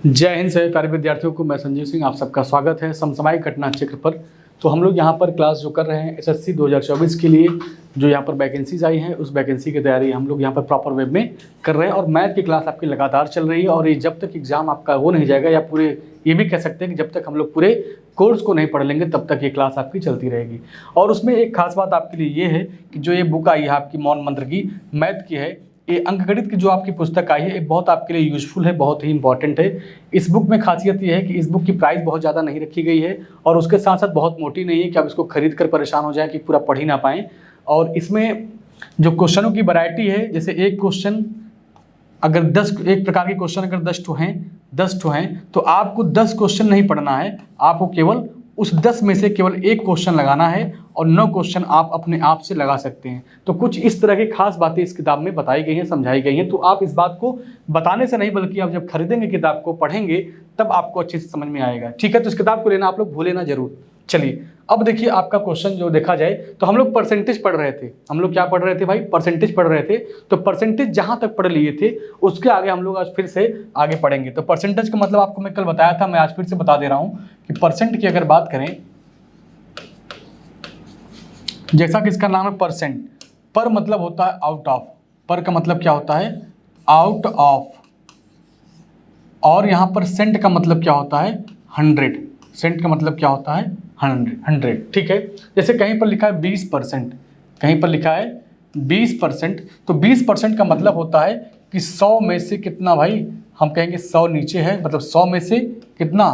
जय हिंद सभी प्यारे विद्यार्थियों को, मैं संजीव सिंह, आप सबका स्वागत है समसामयिक घटना चक्र पर। तो हम लोग यहाँ पर क्लास जो कर रहे हैं एसएससी 2024 के लिए जो यहाँ पर वैकेंसीज आई हैं उस वैकेंसी की तैयारी हम लोग यहाँ पर प्रॉपर वेब में कर रहे हैं। और मैथ की क्लास आपकी लगातार चल रही है और ये जब तक एग्जाम आपका हो नहीं जाएगा, या पूरे ये भी कह सकते हैं कि जब तक हम लोग पूरे कोर्स को नहीं पढ़ लेंगे तब तक ये क्लास आपकी चलती रहेगी। और उसमें एक खास बात आपके लिए ये है कि जो ये बुक आई है आपकी मौन मंत्र की मैथ की है, ये अंकगणित की जो आपकी पुस्तक आई है ये बहुत आपके लिए यूजफुल है, बहुत ही इंपॉर्टेंट है। इस बुक में खासियत ये है कि इस बुक की प्राइस बहुत ज़्यादा नहीं रखी गई है और उसके साथ साथ बहुत मोटी नहीं है कि आप इसको खरीद कर परेशान हो जाएं कि पूरा पढ़ ही ना पाएँ। और इसमें जो क्वेश्चनों की वैरायटी है, जैसे एक क्वेश्चन अगर 10 एक प्रकार के क्वेश्चन अगर 10 ठो हैं तो आपको 10 क्वेश्चन नहीं पढ़ना है, आपको केवल उस 10 में से केवल एक क्वेश्चन लगाना है और 9 क्वेश्चन आप अपने आप से लगा सकते हैं। तो कुछ इस तरह की खास बातें इस किताब में बताई गई हैं, समझाई गई हैं। तो आप इस बात को बताने से नहीं बल्कि आप जब खरीदेंगे किताब को, पढ़ेंगे, तब आपको अच्छे से समझ में आएगा। ठीक है, तो इस किताब को लेना आप लोग भूले ना जरूर। चलिए अब देखिए आपका क्वेश्चन जो देखा जाए तो हम लोग परसेंटेज पढ़ रहे थे। हम लोग क्या पढ़ रहे थे भाई? परसेंटेज पढ़ रहे थे। तो परसेंटेज जहां तक पढ़ लिए थे उसके आगे हम लोग आज फिर से आगे पढ़ेंगे। तो परसेंटेज का मतलब आपको मैं कल बताया था, मैं आज फिर से बता दे रहा हूं कि परसेंट की अगर बात करें, जैसा कि इसका नाम है परसेंट, पर मतलब होता है आउट ऑफ, पर का मतलब क्या होता है? Out of. और यहाँ पर सेंट का मतलब क्या होता है? 100। सेंट का मतलब क्या होता है? 100। ठीक है, जैसे कहीं पर लिखा है 20%, कहीं पर लिखा है 20%, तो 20% का मतलब होता है कि 100 में से कितना भाई? हम कहेंगे 100 नीचे है, मतलब 100 में से कितना?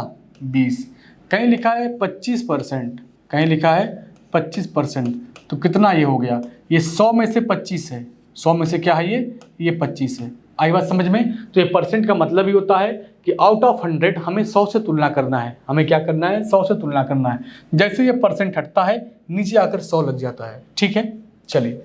20। कहीं लिखा है 25%, कहीं लिखा है 25%, तो कितना ये हो गया? ये 100 में से 25 है। 100 में से क्या है ये 25 है। आई बात समझ में? तो ये परसेंट का मतलब ही होता है कि आउट ऑफ 100 हमें 100 से तुलना करना है। हमें क्या करना है? 100 से तुलना करना है। जैसे ये परसेंट हटता है नीचे आकर 100 लग जाता है। ठीक है, चलिए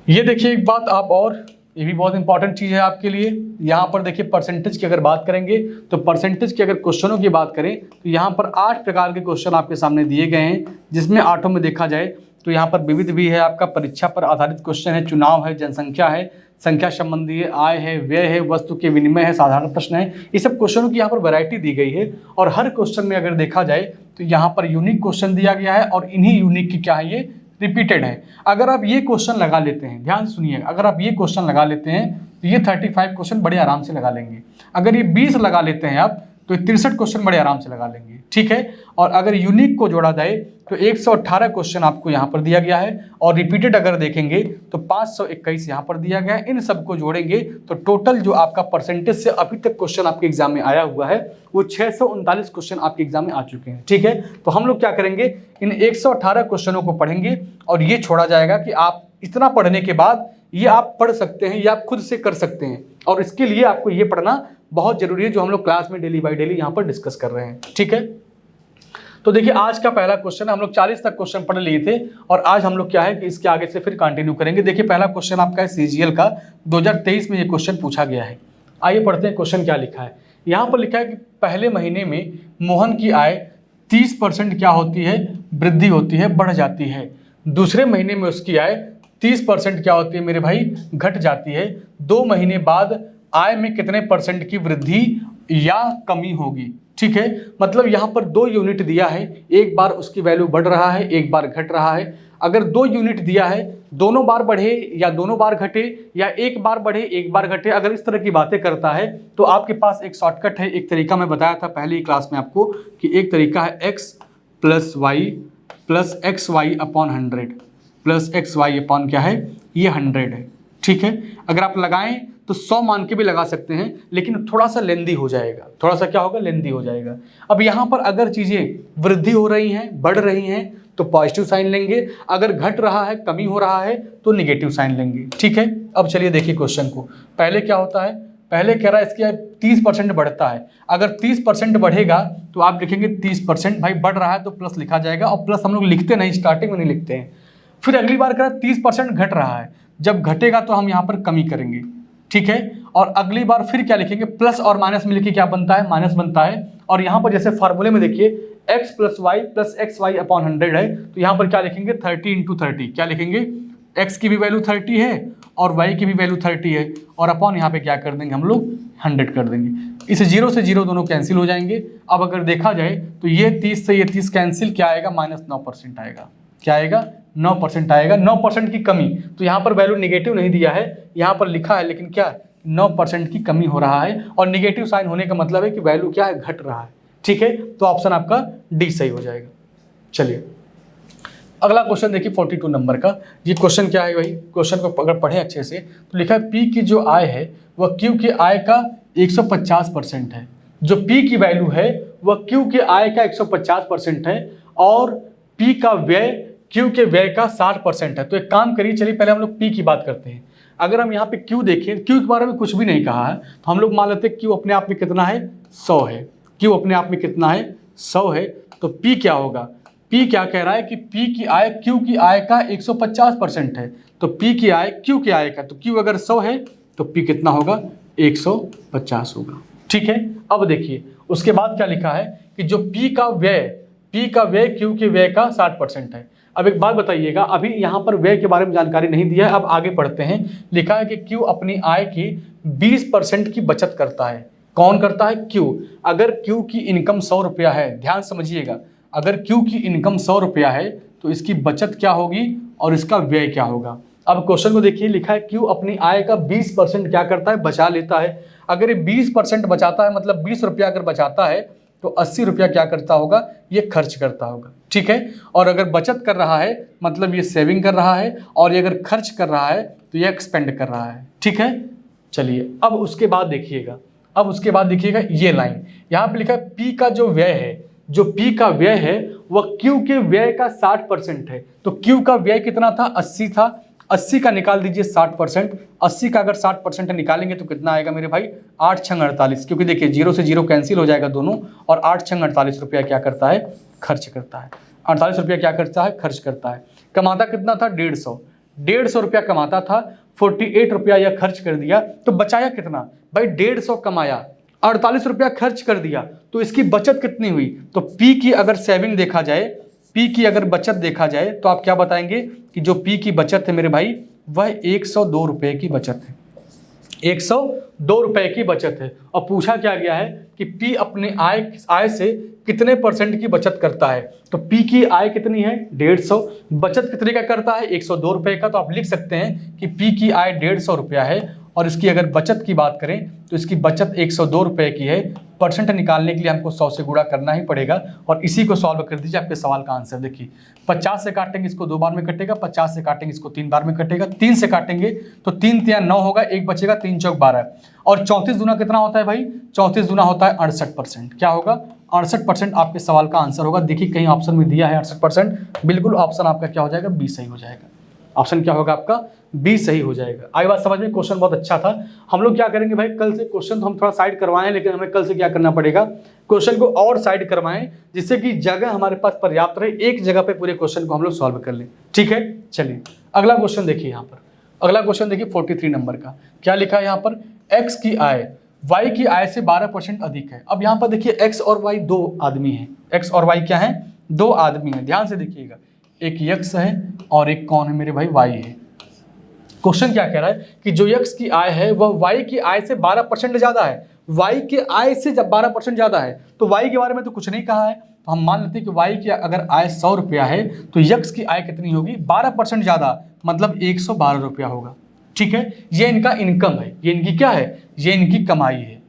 ये देखिए एक बात आप, और ये भी बहुत इंपॉर्टेंट चीज़ है आपके लिए। यहाँ पर देखिए परसेंटेज की अगर बात करेंगे तो परसेंटेज की अगर क्वेश्चनों की बात करें तो यहाँ पर 8 प्रकार के क्वेश्चन आपके सामने दिए गए हैं, जिसमें 8 में देखा जाए तो यहाँ पर विविध भी है, आपका परीक्षा पर आधारित क्वेश्चन है, चुनाव है, जनसंख्या है, संख्या संबंधी है, आय है, व्यय है, वस्तु के विनिमय है, साधारण प्रश्न है। ये सब क्वेश्चनों की यहाँ पर वैरायटी दी गई है और हर क्वेश्चन में अगर देखा जाए तो यहाँ पर यूनिक क्वेश्चन दिया गया है और इन्हीं यूनिक की क्या है? ये रिपीटेड है। अगर आप ये क्वेश्चन लगा लेते हैं, ध्यान सुनिए, अगर आप ये क्वेश्चन लगा लेते हैं तो ये 35 क्वेश्चन बड़े आराम से लगा लेंगे। अगर ये 20 लगा लेते हैं आप तो 63 क्वेश्चन बड़े आराम से लगा लेंगे। ठीक है, और अगर यूनिक को जोड़ा जाए तो 118 क्वेश्चन आपको यहाँ पर दिया गया है और रिपीटेड अगर देखेंगे तो 521 यहाँ पर दिया गया है। इन सबको जोड़ेंगे तो टोटल जो आपका परसेंटेज से अभी तक क्वेश्चन आपके एग्जाम में आया हुआ है वो 639 क्वेश्चन आपके एग्जाम में आ चुके हैं। ठीक है, तो हम लोग क्या करेंगे? इन 118 क्वेश्चनों को पढ़ेंगे और ये छोड़ा जाएगा कि आप इतना पढ़ने के बाद ये आप पढ़ सकते हैं, ये आप खुद से कर सकते हैं। और इसके लिए आपको ये पढ़ना बहुत जरूरी है जो हम लोग क्लास में डेली बाय डेली यहाँ पर डिस्कस कर रहे हैं। ठीक है, तो देखिए आज का पहला क्वेश्चन, हम लोग 40 तक क्वेश्चन पढ़ लिए थे और आज हम लोग क्या है कि इसके आगे से फिर कंटिन्यू करेंगे। देखिए पहला क्वेश्चन आपका है सीजीएल का, 2023 में ये क्वेश्चन पूछा गया है। आइए पढ़ते हैं क्वेश्चन क्या लिखा है। यहाँ पर लिखा है कि पहले महीने में मोहन की आय 30% क्या होती है? वृद्धि होती है, बढ़ जाती है। दूसरे महीने में उसकी आय 30% क्या होती है मेरे भाई? घट जाती है। 2 महीने बाद आय में कितने परसेंट की वृद्धि या कमी होगी? ठीक है, मतलब यहाँ पर 2 यूनिट दिया है, एक बार उसकी वैल्यू बढ़ रहा है, एक बार घट रहा है। अगर 2 यूनिट दिया है, दोनों बार बढ़े या दोनों बार घटे या एक बार बढ़े एक बार घटे, अगर इस तरह की बातें करता है तो आपके पास एक शॉर्टकट है, एक तरीका मैं बताया था पहले ही क्लास में आपको कि एक तरीका है x plus Y plus X Y upon 100 plus X Y upon क्या है? ये 100 है। ठीक है, अगर आप लगाएं तो 100 मान के भी लगा सकते हैं, लेकिन थोड़ा सा लेंदी हो जाएगा। थोड़ा सा क्या होगा? लेंदी हो जाएगा। अब यहाँ पर अगर चीज़ें वृद्धि हो रही हैं, बढ़ रही हैं तो पॉजिटिव साइन लेंगे, अगर घट रहा है, कमी हो रहा है तो निगेटिव साइन लेंगे। ठीक है, अब चलिए देखिए क्वेश्चन को। पहले क्या होता है? पहले कह रहा है इसकी 30% बढ़ता है। अगर 30% बढ़ेगा तो आप लिखेंगे 30%, भाई बढ़ रहा है तो प्लस लिखा जाएगा, और प्लस हम लोग लिखते नहीं, स्टार्टिंग में नहीं लिखते हैं। फिर अगली बार कह रहा है 30% घट रहा है, जब घटेगा तो हम यहाँ पर कमी करेंगे। ठीक है, और अगली बार फिर क्या लिखेंगे? प्लस और माइनस में लिखिए क्या बनता है? माइनस बनता है। और यहाँ पर जैसे फार्मूले में देखिए x plus Y plus X Y upon 100 है, तो यहाँ पर क्या लिखेंगे? 30 इंटू 30। क्या लिखेंगे? x की भी वैल्यू 30 है और y की भी वैल्यू 30 है, और अपॉन यहाँ पे क्या कर देंगे हम लोग? 100 कर देंगे। इस 0 से 0 दोनों कैंसिल हो जाएंगे। अब अगर देखा जाए तो ये 30 से ये 30 कैंसिल, क्या आएगा, -9% आएगा। क्या आएगा, 9% आएगा। 9% की कमी, तो यहाँ पर वैल्यू निगेटिव नहीं दिया है, यहाँ पर लिखा है, लेकिन क्या 9% की कमी हो रहा है, और निगेटिव साइन होने का मतलब है कि वैल्यू क्या है, घट रहा है। ठीक है, तो ऑप्शन आपका डी सही हो जाएगा। चलिए अगला क्वेश्चन देखिए 42 नंबर का। ये क्वेश्चन क्या है भाई, क्वेश्चन को अगर पढ़ें अच्छे से तो लिखा है P की जो आय है वह Q की आय का 150% है। जो P की वैल्यू है वह Q की आय का 150% है, और P का व्यय Q के व्यय का 60% है। तो एक काम करिए, चलिए पहले हम लोग P की बात करते हैं। अगर हम यहाँ पे Q देखें, Q के बारे में कुछ भी नहीं कहा है, तो हम लोग मान लेते हैं Q अपने आप में कितना है, 100 है। Q अपने आप में कितना है, 100 है। तो P क्या होगा, P क्या कह रहा है कि P की आय Q की आय का 150% है। तो P की आय Q की आय का, तो Q अगर 100 है तो P कितना होगा, 150 होगा। ठीक है, अब देखिए उसके बाद क्या लिखा है कि जो P का व्यय Q के व्यय का 60% है। अब एक बात बताइएगा, अभी यहाँ पर व्यय के बारे में जानकारी नहीं दिया है, अब आगे पढ़ते हैं। लिखा है कि Q अपनी आय की 20% की बचत करता है। कौन करता है, Q। अगर Q की इनकम 100 रुपया है, ध्यान समझिएगा, अगर Q की इनकम 100 रुपया है तो इसकी बचत क्या होगी और इसका व्यय क्या होगा। अब क्वेश्चन को देखिए, लिखा है Q अपनी आय का 20% क्या करता है, बचा लेता है। अगर ये 20% बचाता है, मतलब 20 रुपया अगर बचाता है तो 80 रुपया क्या करता होगा, ये खर्च करता होगा। ठीक है, और अगर बचत कर रहा है मतलब ये सेविंग कर रहा है, और ये अगर खर्च कर रहा है तो ये एक्सपेंड कर रहा है। ठीक है, चलिए अब उसके बाद देखिएगा, ये लाइन यहाँ पे लिखा है P का जो व्यय है, जो P का व्यय है वह Q के व्यय का 60% है। तो Q का व्यय कितना था, 80 था, 80 का निकाल दीजिए 60%। 80 का अगर 60% निकालेंगे तो कितना आएगा मेरे भाई, 8 छंग 48, क्योंकि देखिए 0 से 0 कैंसिल हो जाएगा दोनों, और 8 छंग 48 रुपया क्या करता है, खर्च करता है। 48 रुपया क्या करता है, खर्च करता है। कमाता कितना था, 150 रुपया कमाता था, 48 रुपया यह खर्च कर दिया, तो बचाया कितना भाई, 150 कमाया, 48 रुपया खर्च कर दिया, तो इसकी बचत कितनी हुई। तो P की अगर सेविंग देखा जाए, P की अगर बचत देखा जाए तो आप क्या बताएंगे कि जो P की बचत है मेरे भाई, वह 102 रुपये की बचत है। 102 रुपये की बचत है। और पूछा क्या गया है कि P अपने आय से कितने % की बचत करता है। तो P की आय कितनी है, 150, बचत कितने का करता है, 102 रुपये का। तो आप लिख सकते हैं कि P की आय 150 रुपया है, और इसकी अगर बचत की बात करें तो इसकी बचत 102 रुपये की है। परसेंट निकालने के लिए हमको 100 से गुणा करना ही पड़ेगा, और इसी को सॉल्व कर दीजिए, आपके सवाल का आंसर देखिए। 50 से काटेंगे इसको 2 बार में कटेगा, 50 से काटेंगे इसको 3 बार में कटेगा, 3 से काटेंगे तो 3 तिया 9 होगा, 1 बचेगा, 3 चौक 12, और 34 दूना कितना होता है भाई, 34 दूना होता है 68%। क्या होगा, 68% आपके सवाल का आंसर होगा। देखिए कहीं ऑप्शन में दिया है 68%, बिल्कुल ऑप्शन आपका क्या हो जाएगा, बी सही हो जाएगा। ऑप्शन क्या होगा आपका, बी सही हो जाएगा। आई बात समझ में, क्वेश्चन बहुत अच्छा था। हम लोग क्या करेंगे भाई, कल से क्वेश्चन तो हम थोड़ा साइड करवाएं, लेकिन हमें कल से क्या करना पड़ेगा, क्वेश्चन को और साइड करवाएं, जिससे कि जगह हमारे पास पर्याप्त रहे, एक जगह पे पूरे क्वेश्चन को हम लोग सॉल्व कर लें। ठीक है, चलिए अगला क्वेश्चन देखिए। यहाँ पर अगला क्वेश्चन देखिए 43 नंबर का। क्या लिखा है यहाँ पर, एक्स की आय वाई की आय से 12% अधिक है। अब यहाँ पर देखिए एक्स और वाई 2 आदमी हैं, एक्स और वाई क्या है, 2 आदमी हैं। ध्यान से देखिएगा, एक यक्स है और एक कौन है मेरे भाई, वाई है। क्वेश्चन क्या कह रहा है कि जो यक्स की आय है वह वाई की आय से 12% ज्यादा है। वाई की आय से जब 12% ज्यादा है तो वाई के बारे में तो कुछ नहीं कहा है, तो हम मान लेते हैं कि वाई की अगर आय 100 रुपया है तो यक्स की आय कितनी होगी, 12% ज्यादा, मतलब 112 रुपया होगा। ठीक है, ये इनका इनकम है, ये इनकी क्या है, ये इनकी कमाई है।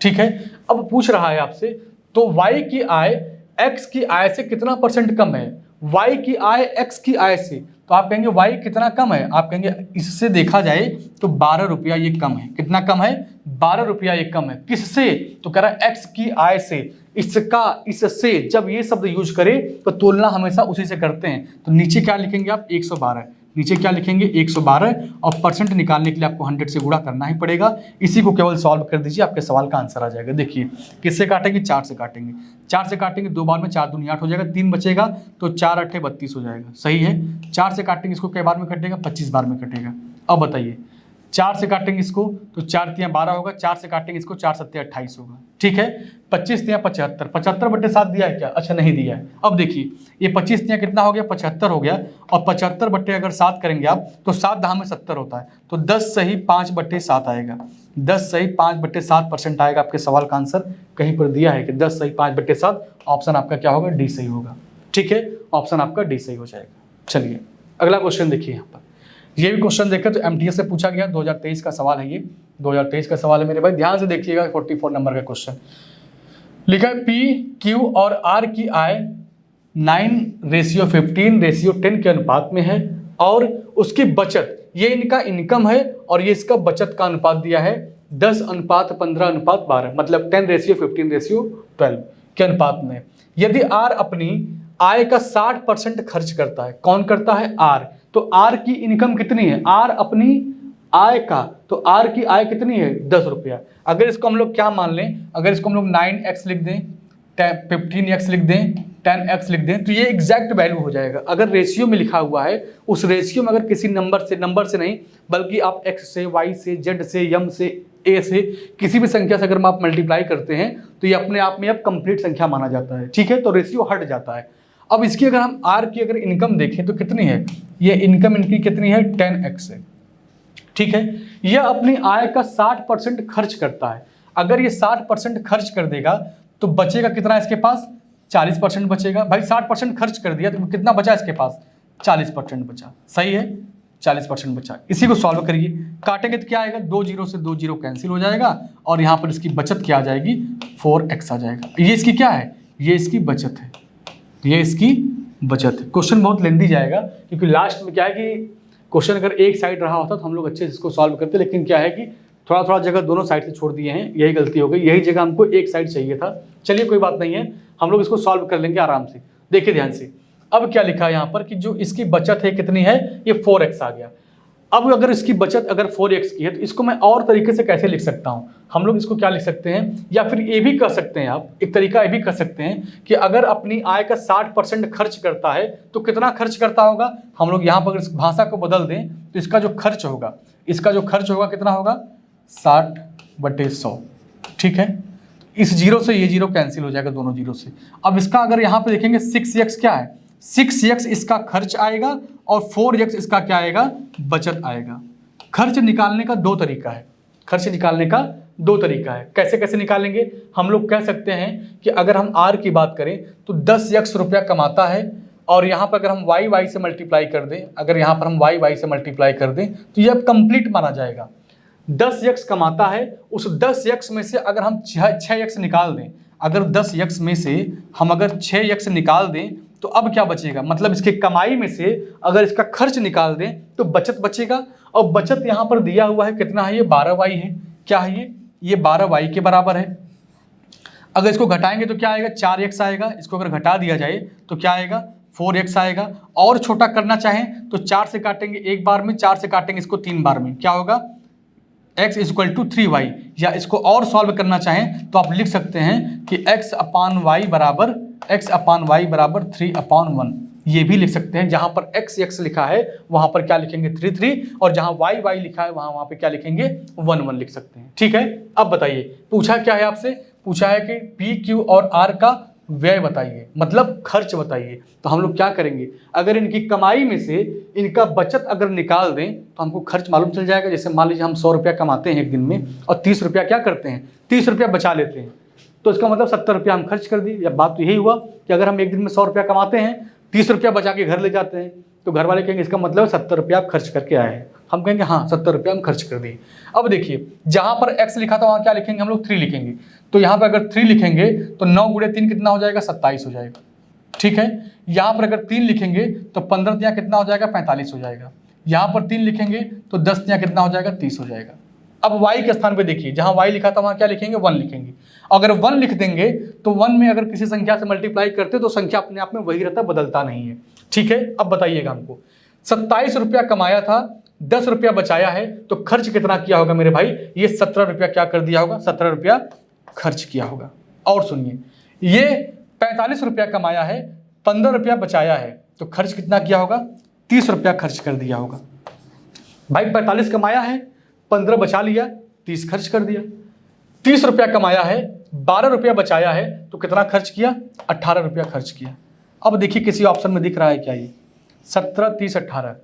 ठीक है, अब पूछ रहा है आपसे, तो वाई की आय एक्स की आय से कितना % कम है, वाई की आय एक्स की आय से, तो आप कहेंगे वाई कितना कम है, आप कहेंगे इससे देखा जाए तो 12 रुपया ये कम है। कितना कम है, 12 रुपया ये कम है। किससे, तो कह रहा है एक्स की आय से, इसका, इससे, जब ये शब्द यूज करें तो तुलना हमेशा उसी से करते हैं। तो नीचे क्या लिखेंगे आप, 112, नीचे क्या लिखेंगे 112, और परसेंट निकालने के लिए आपको 100 से गुणा करना ही पड़ेगा। इसी को केवल सॉल्व कर दीजिए, आपके सवाल का आंसर आ जाएगा। देखिए किससे काटेंगे, 4 से काटेंगे, 4 से काटेंगे 2 बार में, 4 दूनी 8 हो जाएगा, 3 बचेगा तो 4 8 32 हो जाएगा। सही है, 4 से काटेंगे इसको कई बार में कटेगा, 25 बार में कटेगा। अब बताइए 4 से काटेंगे इसको तो 4 तिया 12 होगा, 4 से काटेंगे इसको 4 सत्ते 28 होगा। ठीक है, 25 तिया 75, 75/7 दिया है क्या, अच्छा नहीं दिया है। अब देखिए ये 25 तिया कितना हो गया, 75 हो गया, और 75 बट्टे अगर 7 करेंगे आप तो 7 10 में 70 होता है, तो 10 सही 5/7 आएगा। 10 सही 5/7% आएगा आपके सवाल का आंसर। कहीं पर दिया है कि 10 सही 5/7, ऑप्शन आपका क्या होगा, डी सही होगा। ठीक है, ऑप्शन आपका डी सही हो जाएगा। चलिए अगला क्वेश्चन देखिए यहाँ पर। ये भी क्वेश्चन देखें तो एमटीएस से पूछा गया, 2023 का सवाल है, ये 2023 का सवाल है मेरे भाई, ध्यान से देखिएगा। 44 नंबर का क्वेश्चन लिखा है, पी क्यू और आर की आय 9:15:10 के अनुपात में है और उसकी बचत, ये इनका इनकम है और ये इसका बचत का अनुपात दिया है 10:15:12, मतलब 10:15:12 के अनुपात में। यदि आर अपनी आय का 60% खर्च करता है, कौन करता है, आर, तो आर की इनकम कितनी है, आर अपनी आय का, तो आर की आय कितनी है, 10 रुपया। अगर इसको हम लोग क्या मान लें, अगर इसको हम लोग 9x लिख दें, 15x लिख दें, 10x लिख दें, तो ये एग्जैक्ट वैल्यू हो जाएगा। अगर रेशियो में लिखा हुआ है, उस रेशियो में अगर किसी नंबर से नहीं, बल्कि आप x से, y से, z से, m से, a से, किसी भी संख्या से अगर आप मल्टीप्लाई करते हैं तो ये अपने आप में अब कंप्लीट संख्या माना जाता है। ठीक है, तो रेशियो हट जाता है। अब इसकी अगर हम r की अगर इनकम देखें तो कितनी है, ये इनकम इनकी कितनी है, 10x है। ठीक है, यह अपनी आय का 60% खर्च करता है। अगर ये 60% खर्च कर देगा तो बचेगा कितना इसके पास, 40% बचेगा। भाई 60% खर्च कर दिया तो कितना बचा इसके पास, 40% बचा। सही है, 40% बचा। इसी को सॉल्व करिए, काटेंगे तो क्या आएगा, 2 जीरो से 2 जीरो कैंसिल हो जाएगा और यहाँ पर इसकी बचत क्या आ जाएगी, 4x आ जाएगा। ये इसकी क्या है, ये इसकी बचत है, ये इसकी बचत है। क्वेश्चन बहुत लेंदी जाएगा क्योंकि लास्ट में क्या है कि क्वेश्चन अगर एक साइड रहा होता तो हम लोग अच्छे से इसको सॉल्व करते, लेकिन क्या है कि थोड़ा थोड़ा जगह दोनों साइड से छोड़ दिए हैं, यही गलती हो गई। यही जगह हमको एक साइड चाहिए था। चलिए कोई बात नहीं है, हम लोग इसको सॉल्व कर लेंगे आराम से। देखिए ध्यान से, अब क्या लिखा है यहाँ पर कि जो इसकी बचत है कितनी है, ये 4x आ गया। अब अगर इसकी बचत अगर 4x की है तो इसको मैं और तरीके से कैसे लिख सकता हूँ, हम लोग इसको क्या लिख सकते हैं, या फिर ये भी कर सकते हैं आप, एक तरीका ये भी कर सकते हैं कि अगर अपनी आय का 60% खर्च करता है तो कितना खर्च करता होगा, हम लोग यहाँ पर इस भाषा को बदल दें तो इसका जो खर्च होगा, कितना होगा, 60/100। ठीक है, इस जीरो से ये जीरो कैंसिल हो जाएगा, दोनों जीरो से। अब इसका अगर यहाँ पे देखेंगे 6x क्या है, 6x इसका खर्च आएगा और 4x इसका क्या आएगा, बचत आएगा। खर्च निकालने का दो तरीका है, कैसे कैसे निकालेंगे, हम लोग कह सकते हैं कि अगर हम r की बात करें तो 10x रुपया कमाता है और यहाँ पर अगर हम y से मल्टीप्लाई कर दें, तो ये अब कंप्लीट माना जाएगा। 10x कमाता है, उस 10x में से अगर हम 6x निकाल दें, अगर 10x में से हम अगर 6x निकाल दें तो अब क्या बचेगा, मतलब इसके कमाई में से अगर इसका खर्च निकाल दें तो बचत बचेगा। और बचत यहाँ पर दिया हुआ है कितना है, ये 12y है। क्या है ये 12y के बराबर है। अगर इसको घटाएंगे तो क्या आएगा, 4x आएगा। इसको अगर घटा दिया जाए तो क्या आएगा, 4x आएगा। और छोटा करना चाहें तो 4 से काटेंगे एक बार में, 4 से काटेंगे इसको 3 बार में, क्या होगा, x = 3y। या इसको और सॉल्व करना चाहें तो आप लिख सकते हैं कि x/y बराबर 3/1। ये भी लिख सकते हैं। जहां पर x लिखा है वहां पर क्या लिखेंगे, 3 और जहां y लिखा है वहां पे क्या लिखेंगे, 1 लिख सकते हैं। ठीक है, अब बताइए पूछा क्या है आपसे, पूछा है कि p, q और r का व्यय बताइए, मतलब खर्च बताइए। तो हम लोग क्या करेंगे, अगर इनकी कमाई में से इनका बचत अगर निकाल दें तो हमको खर्च मालूम चल जाएगा। जैसे मान लीजिए हम 100 रुपया कमाते हैं एक दिन में और 30 रुपया क्या करते हैं, 30 रुपया बचा लेते हैं, तो इसका मतलब 70 रुपया हम खर्च कर दिए। या बात तो यही हुआ कि अगर हम एक दिन में 100 रुपया कमाते हैं, 30 रुपया बचा के घर ले जाते हैं, तो घर वाले कहेंगे इसका मतलब 70 रुपया आप खर्च करके आए हैं। हम कहेंगे हाँ 70 रुपया हम खर्च कर दिए। अब देखिए जहां पर x लिखा था वहां क्या लिखेंगे, हम लोग 3 लिखेंगे। तो यहाँ पर अगर 3 लिखेंगे तो 9 × 3 कितना हो जाएगा, 27 हो जाएगा। ठीक है, यहाँ पर अगर 3 लिखेंगे तो 15 तिया कितना हो जाएगा, 45 हो जाएगा। यहाँ पर 3 लिखेंगे तो 10 तिया कितना हो जाएगा, 30 हो जाएगा। अब y के स्थान पे देखिए, जहां y लिखा था वहां क्या लिखेंगे, 1 लिखेंगे। अगर 1 लिख देंगे तो 1 में अगर किसी संख्या से मल्टीप्लाई करते तो संख्या अपने आप में वही रहता, बदलता नहीं है। ठीक है, अब बताइएगा हमको 27 रुपया कमाया था, 10 रुपया बचाया है, तो खर्च कितना किया होगा मेरे भाई, ये 17 रुपया क्या कर दिया होगा, 17 रुपया खर्च किया होगा। और सुनिए, ये 45 रुपया कमाया है, 15 रुपया बचाया है, तो खर्च कितना किया होगा, 30 रुपया खर्च कर दिया होगा। भाई 45 कमाया है, 15 बचा लिया, 30 खर्च कर दिया। 30 रुपया कमाया है, 12 रुपया बचाया है, तो कितना खर्च किया, 18 रुपया खर्च किया। अब देखिए किसी ऑप्शन में दिख रहा है क्या, ये 17, 30, 18,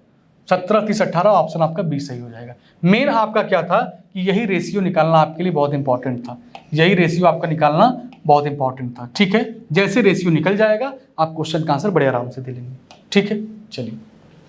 17, 30, 18 ऑप्शन आपका बी सही हो जाएगा। मेन आपका क्या था कि यही रेशियो निकालना आपके लिए बहुत इंपॉर्टेंट था, यही रेशियो आपका निकालना बहुत इंपॉर्टेंट था। ठीक है, जैसे रेशियो निकल जाएगा आप क्वेश्चन का आंसर बड़े आराम से दे लेंगे। ठीक है, चलिए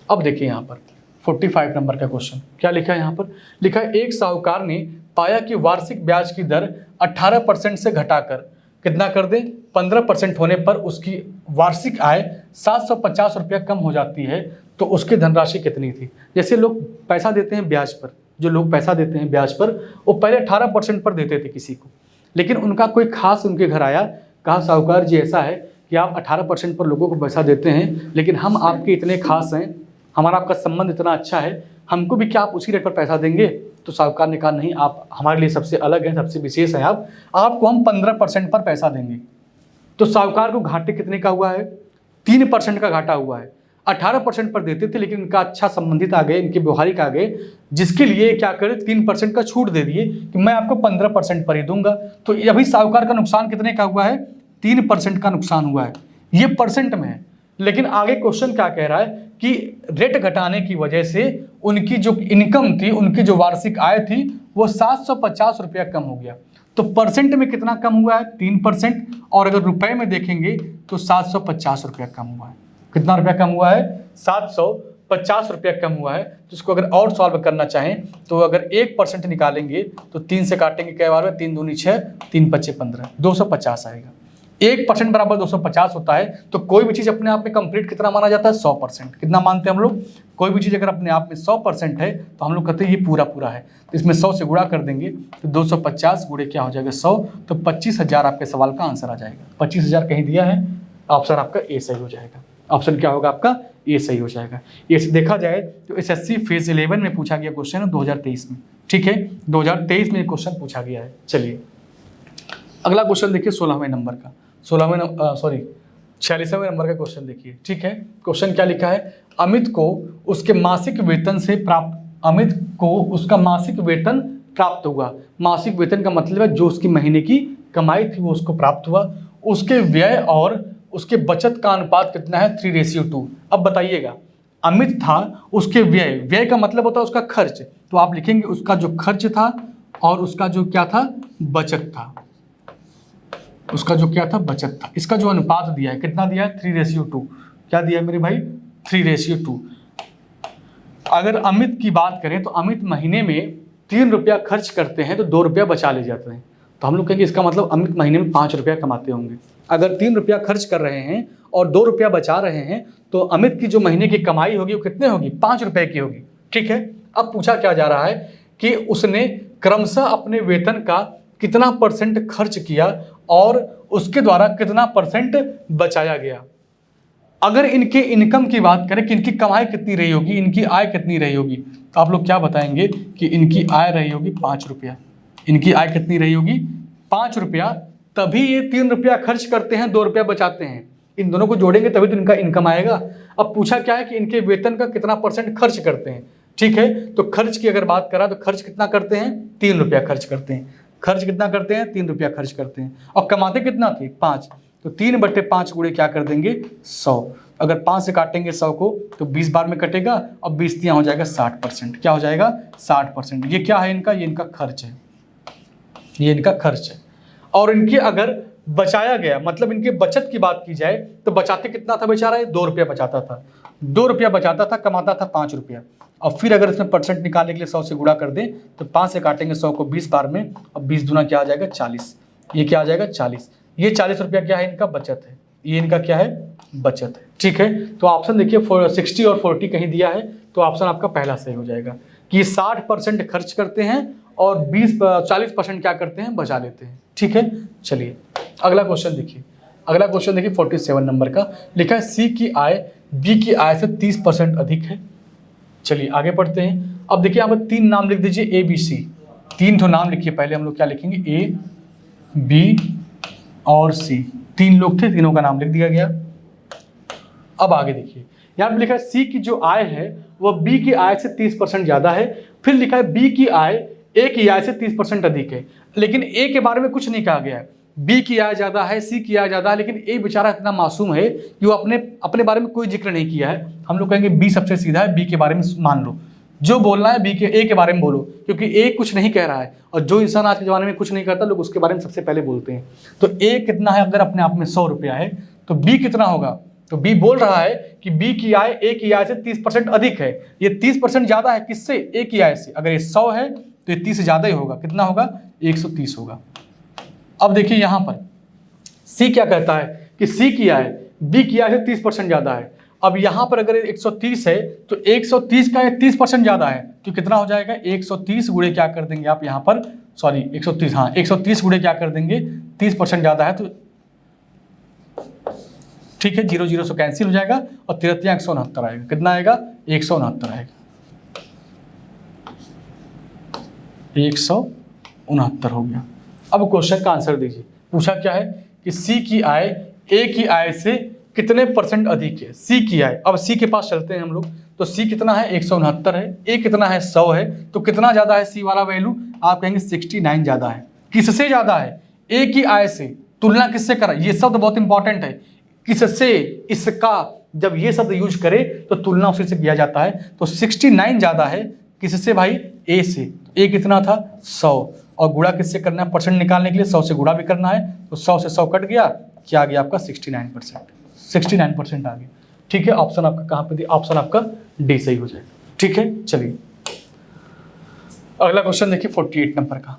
अब देखिए यहाँ पर 45 नंबर का क्वेश्चन क्या लिखा है। यहाँ पर लिखा है एक साहूकार ने पाया कि वार्षिक ब्याज की दर 18% से घटाकर कितना कर दें, 15% होने पर उसकी वार्षिक आय 750 रुपया कम हो जाती है, तो उसकी धनराशि कितनी थी। जैसे लोग पैसा देते हैं ब्याज पर, जो लोग पैसा देते हैं ब्याज पर, वो पहले 18% पर देते थे किसी को, लेकिन उनका कोई खास उनके घर आया, कहा साहूकार जी ऐसा है कि आप 18% पर लोगों को पैसा देते हैं, लेकिन हम आपके इतने खास हैं, हमारा आपका संबंध इतना अच्छा है, हमको भी क्या आप उसी रेट पर पैसा देंगे। तो साहूकार ने कहा नहीं, आप हमारे लिए सबसे अलग हैं, सबसे विशेष हैं, आपको हम 15% पर पैसा देंगे। तो साहूकार को घाटे कितने का हुआ है, 3% का घाटा हुआ है। 18% पर देते थे, लेकिन इनका अच्छा संबंधित आ गए, इनके व्यवहारिक आ गए, जिसके लिए क्या करे 3% का छूट दे दिए कि मैं आपको 15% पर ही दूंगा। तो अभी साहूकार का नुकसान कितने का हुआ है, 3% का नुकसान हुआ है, ये परसेंट में है। लेकिन आगे क्वेश्चन क्या कह रहा है कि रेट घटाने की वजह से उनकी जो इनकम थी, उनकी जो वार्षिक आय थी, वो 750 रुपया कम हो गया। तो परसेंट में कितना कम हुआ है, 3%, और अगर रुपए में देखेंगे तो 750 रुपया कम हुआ है। कितना रुपया कम हुआ है, 750 रुपया कम हुआ है। जिसको अगर और सॉल्व करना चाहें तो अगर 1% निकालेंगे तो 3 से काटेंगे, कई बार में 3 दूनी 6, 3 पच्चे 15, 250 आएगा। 1% बराबर 250 होता है। तो कोई भी चीज़ अपने आप में कंप्लीट कितना माना जाता है, 100%। कितना मानते हैं हम लोग, कोई भी चीज़ अगर अपने आप में 100% है तो हम लोग कहते हैं ये पूरा पूरा है। तो इसमें 100 से गुणा कर देंगे तो 250 गुणे क्या हो जाएगा 100, तो 25,000 आपके सवाल का आंसर आ जाएगा। 25,000 कहीं दिया है, ऑप्शन आपका ए सही हो जाएगा। ऑप्शन क्या होगा आपका, ए सही हो जाएगा। ये देखा जाए तो एसएससी फेज 11 में पूछा गया क्वेश्चन है 2023 में। ठीक है, 2023 में क्वेश्चन पूछा गया है। चलिए अगला क्वेश्चन देखिए 16वें नंबर का, 46वें नंबर का क्वेश्चन देखिए। ठीक है, क्वेश्चन क्या लिखा है, अमित को उसका मासिक वेतन प्राप्त हुआ। मासिक वेतन का मतलब है जो उसकी महीने की कमाई थी वो उसको प्राप्त हुआ। उसके व्यय और उसके बचत का अनुपात कितना है, 3:2। अब बताइएगा, अमित था, उसके व्यय का मतलब होता है उसका खर्च, तो आप लिखेंगे उसका जो खर्च था और उसका जो क्या था, बचत था, उसका जो क्या था, बचत था। इसका जो अनुपात दिया है कितना दिया है, 3:2। क्या दिया है मेरे भाई, 3:2। अगर अमित की बात करें तो अमित महीने में 3 रुपया खर्च करते हैं तो 2 रुपया बचा ले जाते हैं। तो हम लोग कहेंगे इसका मतलब अमित महीने में 5 रुपया कमाते होंगे। अगर 3 रुपया खर्च कर रहे हैं और 2 रुपया बचा रहे हैं तो अमित की जो महीने की कमाई होगी वो कितने होगी, 5 रुपये की होगी। ठीक है, अब पूछा क्या जा रहा है कि उसने क्रमशः अपने वेतन का कितना % खर्च किया और उसके द्वारा कितना % बचाया गया। अगर इनके इनकम की बात करें कि इनकी कमाई कितनी रही होगी, इनकी आय कितनी रही होगी, तो आप लोग क्या बताएंगे कि इनकी आय रही होगी 5 रुपया। इनकी आय कितनी रही होगी, 5 रुपया। तभी ये 3 रुपया खर्च करते हैं, 2 रुपया बचाते हैं। इन दोनों को जोड़ेंगे तभी तो इनका इनकम आएगा। अब पूछा क्या है कि इनके वेतन का कितना % खर्च करते हैं। ठीक है, तो खर्च की अगर बात करा तो खर्च कितना करते हैं, 3 रुपया खर्च करते हैं। खर्च कितना करते हैं, 3 रुपया खर्च करते हैं। और कमाते कितना थे, 5। तो 3/5 गुणे क्या कर देंगे, 100। अगर 5 से काटेंगे 100 को तो 20 बार में कटेगा और 20 दिया हो जाएगा 60%। क्या हो जाएगा, 60%। ये क्या है इनका, ये इनका खर्च है, ये इनका खर्च है। और इनकी अगर बचाया गया मतलब इनके बचत की बात की जाए तो बचाते कितना था बेचारा, 2 रुपया बचाता था। 2 रुपया बचाता था, कमाता था 5 रुपया। और फिर अगर इसमें % निकालने के लिए 100 से गुणा कर दें तो 5 से काटेंगे 100 को 20 बार में, और 20 दूना क्या आ जाएगा 40। ये क्या आ जाएगा 40। ये 40 रुपया क्या है, इनका बचत है। ये इनका क्या है, बचत है। ठीक है, तो ऑप्शन देखिए 60 और 40 कहीं दिया है तो ऑप्शन आपका पहला सही हो जाएगा कि 60% खर्च करते हैं और 40% क्या करते हैं, बचा लेते हैं। ठीक है, चलिए अगला क्वेश्चन देखिए। अगला क्वेश्चन देखिए 47 नंबर का, लिखा है सी की आय बी की आय से 30% अधिक है। चलिए आगे पढ़ते हैं। अब देखिए यहाँ पर 3 नाम लिख दीजिए, ए बी सी। 3 तो नाम लिखिए। पहले हम लोग क्या लिखेंगे, ए बी और सी। 3 लोग थे, तीनों का नाम लिख दिया गया। अब आगे देखिए, यहाँ पर लिखा है सी की जो आय है वह बी की आय से 30% ज़्यादा है। फिर लिखा है बी की आय ए की आय से 30% अधिक है। लेकिन ए के बारे में कुछ नहीं कहा गया है। बी की आय ज़्यादा है, सी की आय ज़्यादा है, लेकिन ए बेचारा इतना मासूम है कि वो अपने बारे में कोई जिक्र नहीं किया है। हम लोग कहेंगे बी सबसे सीधा है, बी के बारे में मान लो, जो बोलना है ए के बारे में बोलो, क्योंकि ए कुछ नहीं कह रहा है, और जो इंसान आज के ज़माने में कुछ नहीं करता लोग उसके बारे में सबसे पहले बोलते हैं। तो ए कितना है, अगर अपने आप में 100 रुपया है, तो बी कितना होगा, तो बी बोल रहा है कि बी की आय ए की आय से 30% अधिक है। ये 30% ज़्यादा है किससे, ए की आय से। अगर ये 100 है तो ये 30 से ज़्यादा ही होगा, कितना होगा, 130 होगा। अब देखिए यहाँ पर सी क्या कहता है कि सी की आय बी की आय से 30% ज़्यादा है। अब यहाँ पर अगर 130 है तो 130 का 30% ज़्यादा है, तो कितना हो जाएगा, 130 गुणे क्या कर देंगे आप यहाँ पर, सॉरी 130, हाँ 130 गुणे क्या कर देंगे, 30% ज़्यादा है, तो ठीक है, 0 0 से कैंसिल हो जाएगा और 3 169 आएगा। कितना आएगा, 169 आएगा, 169 हो गया। अब क्वेश्चन का आंसर दीजिए। पूछा क्या है कि सी की आय ए की आय से कितने % अधिक है, सी की आय। अब सी के पास चलते हैं हम लोग, तो सी कितना है, 169 है, ए कितना है, 100 है, तो कितना ज़्यादा है सी वाला वैल्यू, आप कहेंगे 69 ज़्यादा है। किससे ज़्यादा है, ए की आय से। तुलना किससे करा, ये शब्द बहुत इंपॉर्टेंट है, किससे, इसका। जब ये शब्द यूज करे तो तुलना उसी से किया जाता है। तो 69 ज़्यादा है किससे भाई, ए से। ए कितना था, 100, और गुणा किससे करना है, परसेंट निकालने के लिए 100 से गुणा भी करना है, तो 100 से 100 कट गया, क्या आ गया आपका 69%, 69% आ गया। ठीक है, ऑप्शन आपका कहाँ पे दिया, ऑप्शन आपका डी सही हो जाएगा। ठीक है, चलिए अगला क्वेश्चन देखिए 48 नंबर का।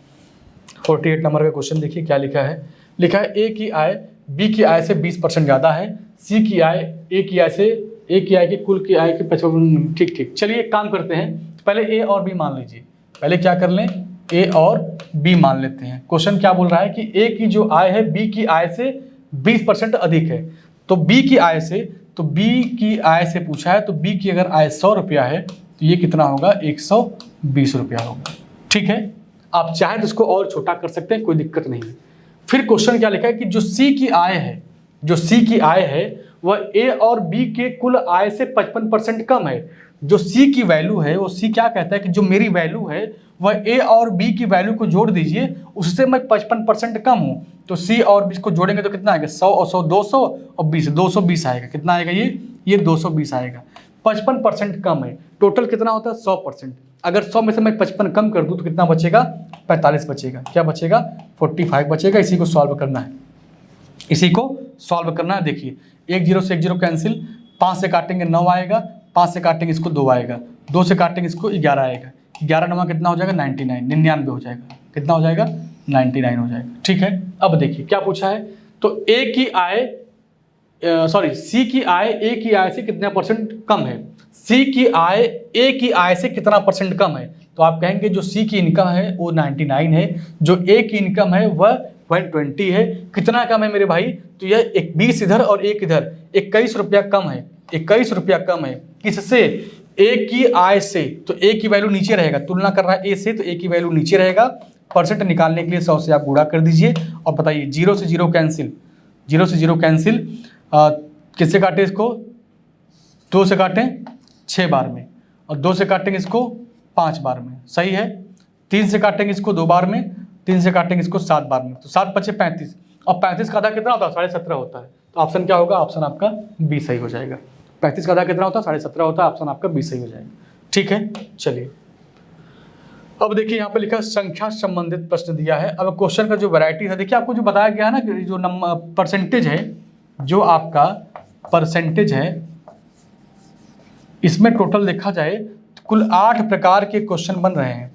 48 नंबर का क्वेश्चन देखिए क्या लिखा है। लिखा है ए की आय बी की आय से 20% ज़्यादा है, सी की आय ए की आय से, ए की आय की कुल की आय के 55। ठीक ठीक, चलिए एक काम करते हैं, पहले ए और बी मान लीजिए। पहले क्या कर लें, ए और बी मान लेते हैं। क्वेश्चन क्या बोल रहा है कि ए की जो आय है बी की आय से 20% अधिक है। तो बी की आय से, तो बी की आय से पूछा है, तो बी की अगर आय 100 रुपया है तो ये कितना होगा, 120 रुपया होगा। ठीक है, आप चाहे तो इसको और छोटा कर सकते हैं, कोई दिक्कत नहीं है। फिर क्वेश्चन क्या लिखा है कि जो सी की आय है, जो सी की आय है वह ए और बी के कुल आय से 55% कम है। जो सी की वैल्यू है, वो सी क्या कहता है कि जो मेरी वैल्यू है वह ए और बी की वैल्यू को जोड़ दीजिए, उससे मैं 55% कम हूँ। तो सी और बी को जोड़ेंगे तो कितना आएगा, 100 और 100 200 और 20 220 आएगा। कितना आएगा ये 220 आएगा। 55% कम है, टोटल कितना होता है 100%। अगर 100 में से मैं 55 कम कर दूं तो कितना बचेगा, 45 बचेगा। क्या बचेगा, 45 बचेगा। इसी को सॉल्व करना है, इसी को सॉल्व करना है। देखिए 1 0 से 1 0 कैंसिल, 5 से काटेंगे 9 आएगा, 5 से काटेंगे इसको 2 आएगा, 2 से काटेंगे इसको 11 आएगा, 11 9 कितना हो जाएगा, 99 हो जाएगा। कितना हो जाएगा, 99 हो जाएगा। ठीक है, अब देखिए क्या पूछा है, तो ए की आय सी की आय ए की आय से कितना % कम है, सी की आय ए की आय से कितना % कम है। तो आप कहेंगे जो सी की इनकम है वो 99 है, जो ए की इनकम है वह 120 है। कितना कम है मेरे भाई, तो यह 20 इधर और 1 इधर, 21 रुपया कम है। 21 रुपया कम है किससे, ए की आय से। तो ए की वैल्यू नीचे रहेगा, तुलना कर रहा है ए से, तो ए की वैल्यू नीचे रहेगा। परसेंट निकालने के लिए 100 से आप गुणा कर दीजिए और बताइए 0 से 0 कैंसिल, 0 से 0 कैंसिल, किससे काटे इसको, 2 से काटें 6 बार में, और 2 से काटेंगे इसको 5 बार में, सही है। 3 से काटेंगे इसको 2 बार में, 3 से काटेंगे इसको 7 बार में, तो 7 5 35, और 35 का आधा कितना होता है, 17.5 होता है। तो ऑप्शन क्या होगा, ऑप्शन आपका बी सही हो जाएगा। 35 का आधा कितना होता है, 17.5 होता है, ऑप्शन आपका बी सही हो जाएगा। ठीक है, चलिए अब देखिए यहाँ पे लिखा संख्या संबंधित प्रश्न दिया है। अब क्वेश्चन का जो वैरायटी है, देखिए आपको जो बताया गया है ना कि जो परसेंटेज है, जो आपका परसेंटेज है, इसमें टोटल देखा जाए तो कुल 8 प्रकार के क्वेश्चन बन रहे हैं,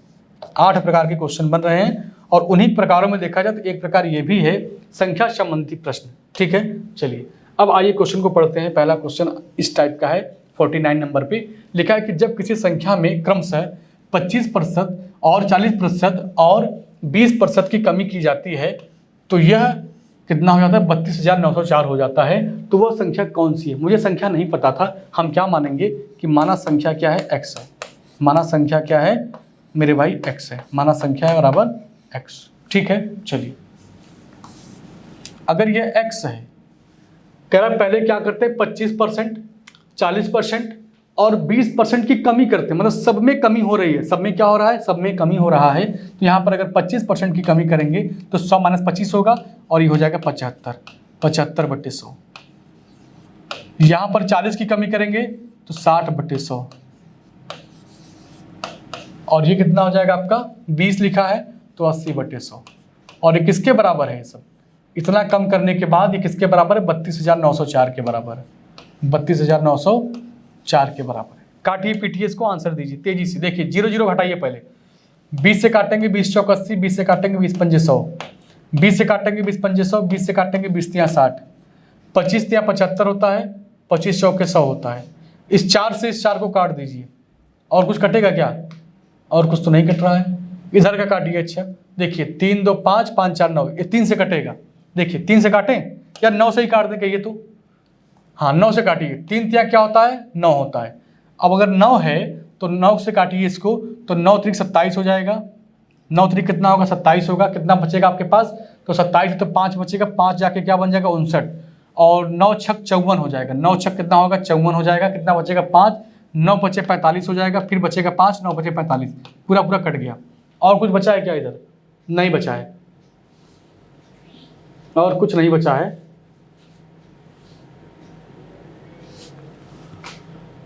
8 प्रकार के क्वेश्चन बन रहे हैं। और उन्हीं प्रकारों में देखा जाए तो एक प्रकार ये भी है संख्या संबंधी प्रश्न। ठीक है, चलिए अब आइए क्वेश्चन को पढ़ते हैं। पहला क्वेश्चन इस टाइप का है, 49 नंबर पे लिखा है कि जब किसी संख्या में क्रमशः 25% और 40% और 20% की कमी की जाती है तो यह कितना हो जाता है, 32,904 हो जाता है। तो वह संख्या कौन सी है। मुझे संख्या नहीं पता था, हम क्या मानेंगे कि माना संख्या क्या है, x है। माना संख्या क्या है मेरे भाई, x है। माना संख्या है बराबर x। ठीक है, चलिए अगर यह x है, कह रहा पहले क्या करते हैं, 25%, 40% और 20% की कमी करते हैं, मतलब सब में कमी हो रही है। सब में क्या हो रहा है? सब में कमी हो रहा है। तो यहाँ पर अगर 25% की कमी करेंगे तो 100 माइनस 25 होगा और ये हो जाएगा 75, 75/100। यहाँ पर 40 की कमी करेंगे तो 60/100 और ये कितना हो जाएगा आपका? 20 लिखा है तो 80/100। और ये किसके बराबर है? ये सब इतना कम करने के बाद ये किसके बराबर है? 32,904 के बराबर है। 32,904 के बराबर है। काटिए पीटिए इसको, आंसर दीजिए तेजी से। देखिए 0 0 हटाइए पहले। 20 से काटेंगे 20 चौक 80, 20 से काटेंगे 20 पंजे 100, 20 से काटेंगे 20 पंजे 100, 20 से काटेंगे 20 तियाँ 60, 25 तियाँ 75 होता है, 25 चौके 100 होता है। इस 4 से इस 4 को काट दीजिए। और कुछ कटेगा क्या? और कुछ तो नहीं कट रहा है। इधर का काटिए। अच्छा देखिए 3 2 5 5 4 9, ये 3 से कटेगा। देखिए 3 से काटें या 9 से ही काट दें कहिए तो? हाँ 9 से काटिए। 3 तिया क्या होता है? 9 होता है। अब अगर 9 है तो 9 से काटिए इसको, तो 9 3 27 हो जाएगा। 9 3 कितना होगा? 27 होगा। कितना बचेगा आपके पास? तो 27 तो 5 बचेगा, 5 जाके क्या बन जाएगा? 59 और 9 छक 54 हो जाएगा। 9 छक कितना होगा? 54 हो जाएगा। कितना बचेगा? 5, 9 बचे 45 हो जाएगा, फिर बचेगा 5, 9 बचे 45, पूरा पूरा कट गया। और कुछ बचा है क्या इधर? नहीं बचा है, और कुछ नहीं बचा है।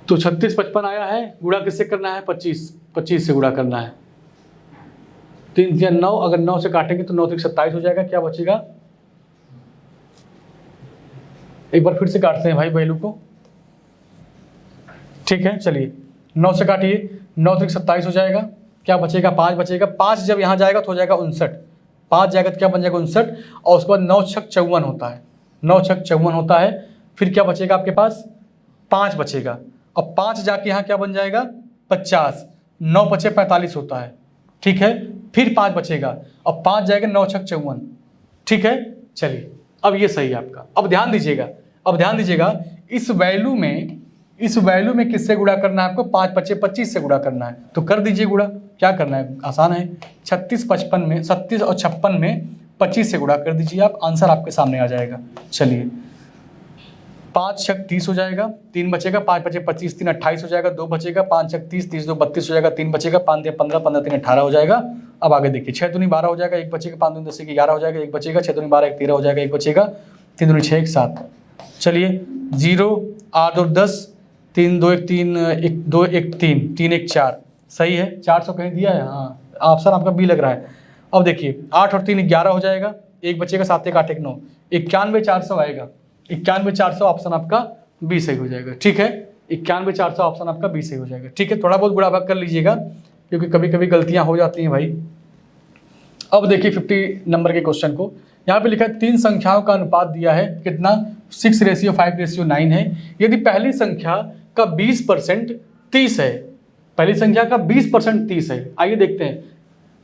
तो 36 55 आया है। गुणा किससे करना है? 25 से गुणा करना है। 3 या 9, अगर 9 से काटेंगे तो 9 3 27 हो जाएगा। क्या बचेगा? एक बार फिर से काटते हैं भाई वैल्यू को। ठीक है चलिए 9 से काटिए। 9 3 27 हो जाएगा। क्या बचेगा? 5 बचेगा। 5 जब यहाँ जाएगा तो हो जाएगा 59। 5 जाएगा तो क्या बन जाएगा? 59। और उसके बाद 9 छक 54 होता है। 9 छक 54 होता है। फिर क्या बचेगा आपके पास? 5 बचेगा। अब 5 जाके यहाँ क्या बन जाएगा? 50। 9 बचे 45 होता है। ठीक है, फिर 5 बचेगा। अब 5 जाएगा 9 छक 54। ठीक है चलिए अब ये सही है आपका। अब ध्यान दीजिएगा, अब ध्यान दीजिएगा, इस वैल्यू में किससे गुणा करना है आपको? 5 बचे 25 से गुणा करना है। तो कर दीजिए गुणा। क्या करना है? आसान है। 36 55 में 36 और 56 में 25 से गुणा कर दीजिए आप, आंसर आपके सामने आ जाएगा। चलिए 5 छक 30 हो जाएगा। 3 बचेगा, 5 बचे 25, 3 28 हो जाएगा। 2 बचेगा, 5 छक 30, 30 2 32 हो जाएगा। 3 बचेगा, 5 3 15, 15 3 18 हो जाएगा। अब आगे देखिए 6 दूनी 12 हो जाएगा। 1 बचेगा, 5 दूनी 10 11 हो जाएगा। 1 बचेगा, 6 दूनी 12 1 13 हो जाएगा। 1 बचेगा, 3 दूनी 6 1 7। चलिए 0 8 और 10, 3 2 1 3 1 2 1 3 3 1 4 सही है। 400 कहीं दिया है? हाँ ऑप्शन आपका बी लग रहा है। अब देखिए 8 और 3 11 हो जाएगा। 1 बचेगा, 7 1 8 1 9, 91 400 आएगा। 91 400 ऑप्शन आपका बी सही हो जाएगा। ठीक है 91 400 ऑप्शन आपका बी सही हो जाएगा। ठीक है थोड़ा बहुत गुणा भाग कर लीजिएगा क्योंकि कभी कभी गलतियां हो जाती हैं भाई। अब देखिए 50 नंबर के क्वेश्चन को, यहाँ पे लिखा है 3 संख्याओं का अनुपात दिया है कितना? 6:5:9 है। यदि पहली संख्या का 20% 30 है, पहली संख्या का 20% 30 है। आइए देखते हैं,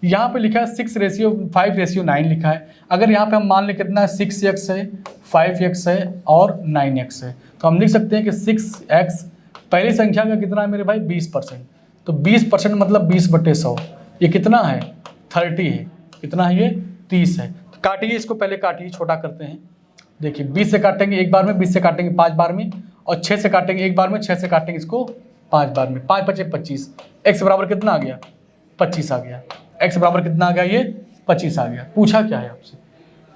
यहाँ पे लिखा है 6:5:9 लिखा है। अगर यहाँ पे हम मान लें कितना है? 6x है, 5x है और 9x है, तो हम लिख सकते हैं कि 6x पहली संख्या का कितना है मेरे भाई? 20%। तो 20% मतलब 20/100, ये कितना है? 30 है। कितना है ये? 30 है। तो काटिए इसको, पहले काटिए, छोटा करते हैं। देखिए 20 से काटेंगे एक बार में, 20 से काटेंगे 5 बार में, और 6 से काटेंगे एक बार में, 6 से काटेंगे इसको 5 बार में। 5 बचे 25, x बराबर कितना आ गया? 25 आ गया। x बराबर कितना आ गया? ये 25 आ गया। पूछा क्या है आपसे?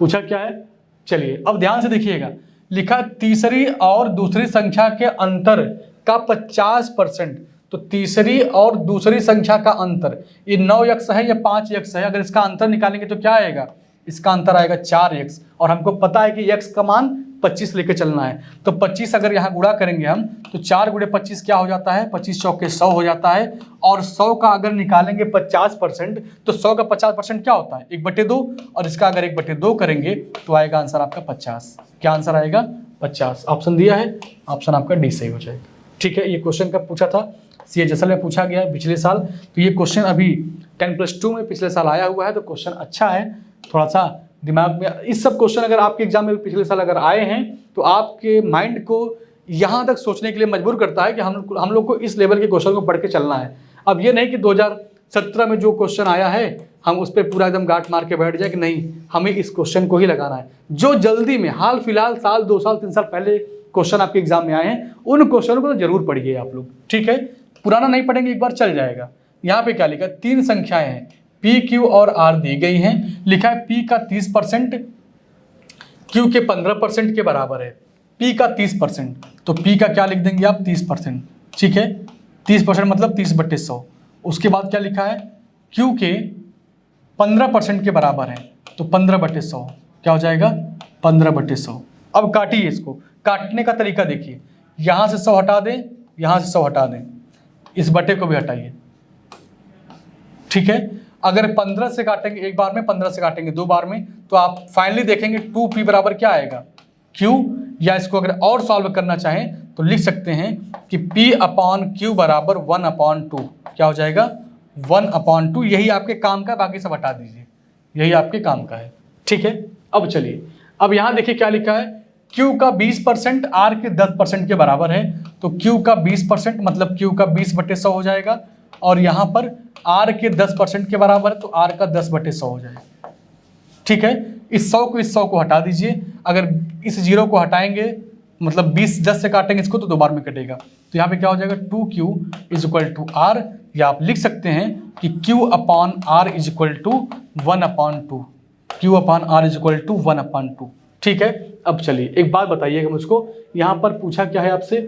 पूछा क्या है? चलिए अब ध्यान से देखिएगा, लिखा तीसरी और दूसरी संख्या के अंतर का 50%। तो तीसरी और दूसरी संख्या का अंतर, ये 9x है या 5x है, अगर इसका अंतर निकालेंगे तो क्या आएगा? इसका अंतर आएगा 4x, और हमको पता है कि x का मान 25 लेके चलना है। तो 25 अगर यहाँ गुणा करेंगे हम तो 4 × 25 क्या हो जाता है? 25 चौके 100 हो जाता है। और 100 का अगर निकालेंगे 50% तो 100 का 50% क्या होता है? 1/2, और इसका अगर 1/2 करेंगे तो आएगा आंसर आपका 50। क्या आंसर आएगा? 50। ऑप्शन दिया है, ऑप्शन आपका डी सही हो जाएगा। ठीक है, ये क्वेश्चन कब पूछा था? CHSL में पूछा गया है पिछले साल। तो ये क्वेश्चन अभी 10+2 में पिछले साल आया हुआ है, तो क्वेश्चन अच्छा है। थोड़ा सा दिमाग में इस सब क्वेश्चन अगर आपके एग्जाम में पिछले साल अगर आए हैं तो आपके माइंड को यहाँ तक सोचने के लिए मजबूर करता है कि हम लोग को इस लेवल के क्वेश्चन को पढ़ के चलना है। अब ये नहीं कि 2017 में जो क्वेश्चन आया है हम उस पर पूरा एकदम गांठ मार के बैठ जाए कि नहीं, हमें इस क्वेश्चन को ही लगाना है। जो जल्दी में हाल फिलहाल साल 2 साल 3 साल पहले क्वेश्चन आपके एग्जाम में आए हैं उन क्वेश्चनों को तो जरूर पढ़िए आप लोग, ठीक है। पुराना नहीं पढ़ेंगे एक बार चल जाएगा। यहाँ पे क्या लिखा है, 3 संख्याएं हैं P, Q और R दी गई हैं। लिखा है P का 30% Q के 15% के बराबर है। P का 30%, तो P का क्या लिख देंगे आप 30%, ठीक है। 30% मतलब 30/100। उसके बाद क्या लिखा है, Q के 15% के बराबर है, तो 15/100 क्या हो जाएगा 15/100। अब काटिए इसको, काटने का तरीका देखिए, यहाँ से 100 हटा दें, यहाँ से 100 हटा दें, इस बटे को भी हटाइए, ठीक है। अगर 15 से काटेंगे एक बार में, 15 से काटेंगे 2 बार में, तो आप फाइनली देखेंगे 2P बराबर क्या आएगा Q, या इसको अगर और सॉल्व करना चाहें तो लिख सकते हैं कि P/Q बराबर 1/2, क्या हो जाएगा 1/2। यही आपके काम का, बाकी सब हटा दीजिए, यही आपके काम का है, ठीक है। अब चलिए, अब यहाँ देखिए क्या लिखा है, Q का 20% R के 10% के बराबर है, तो Q का 20% मतलब Q का 20/100 हो जाएगा, और यहाँ पर R के 10% के बराबर है, तो R का 10/100 हो जाएगा, ठीक है। इस 100 को हटा दीजिए, अगर इस 0 को हटाएंगे मतलब 10 से काटेंगे इसको तो 2 बार में कटेगा, तो यहाँ पे क्या हो जाएगा 2Q = R, या आप लिख सकते हैं कि Q/R = 1/2, Q/R = 1/2, ठीक है। अब चलिए एक बात बताइएगा मुझको, यहाँ पर पूछा क्या है आपसे,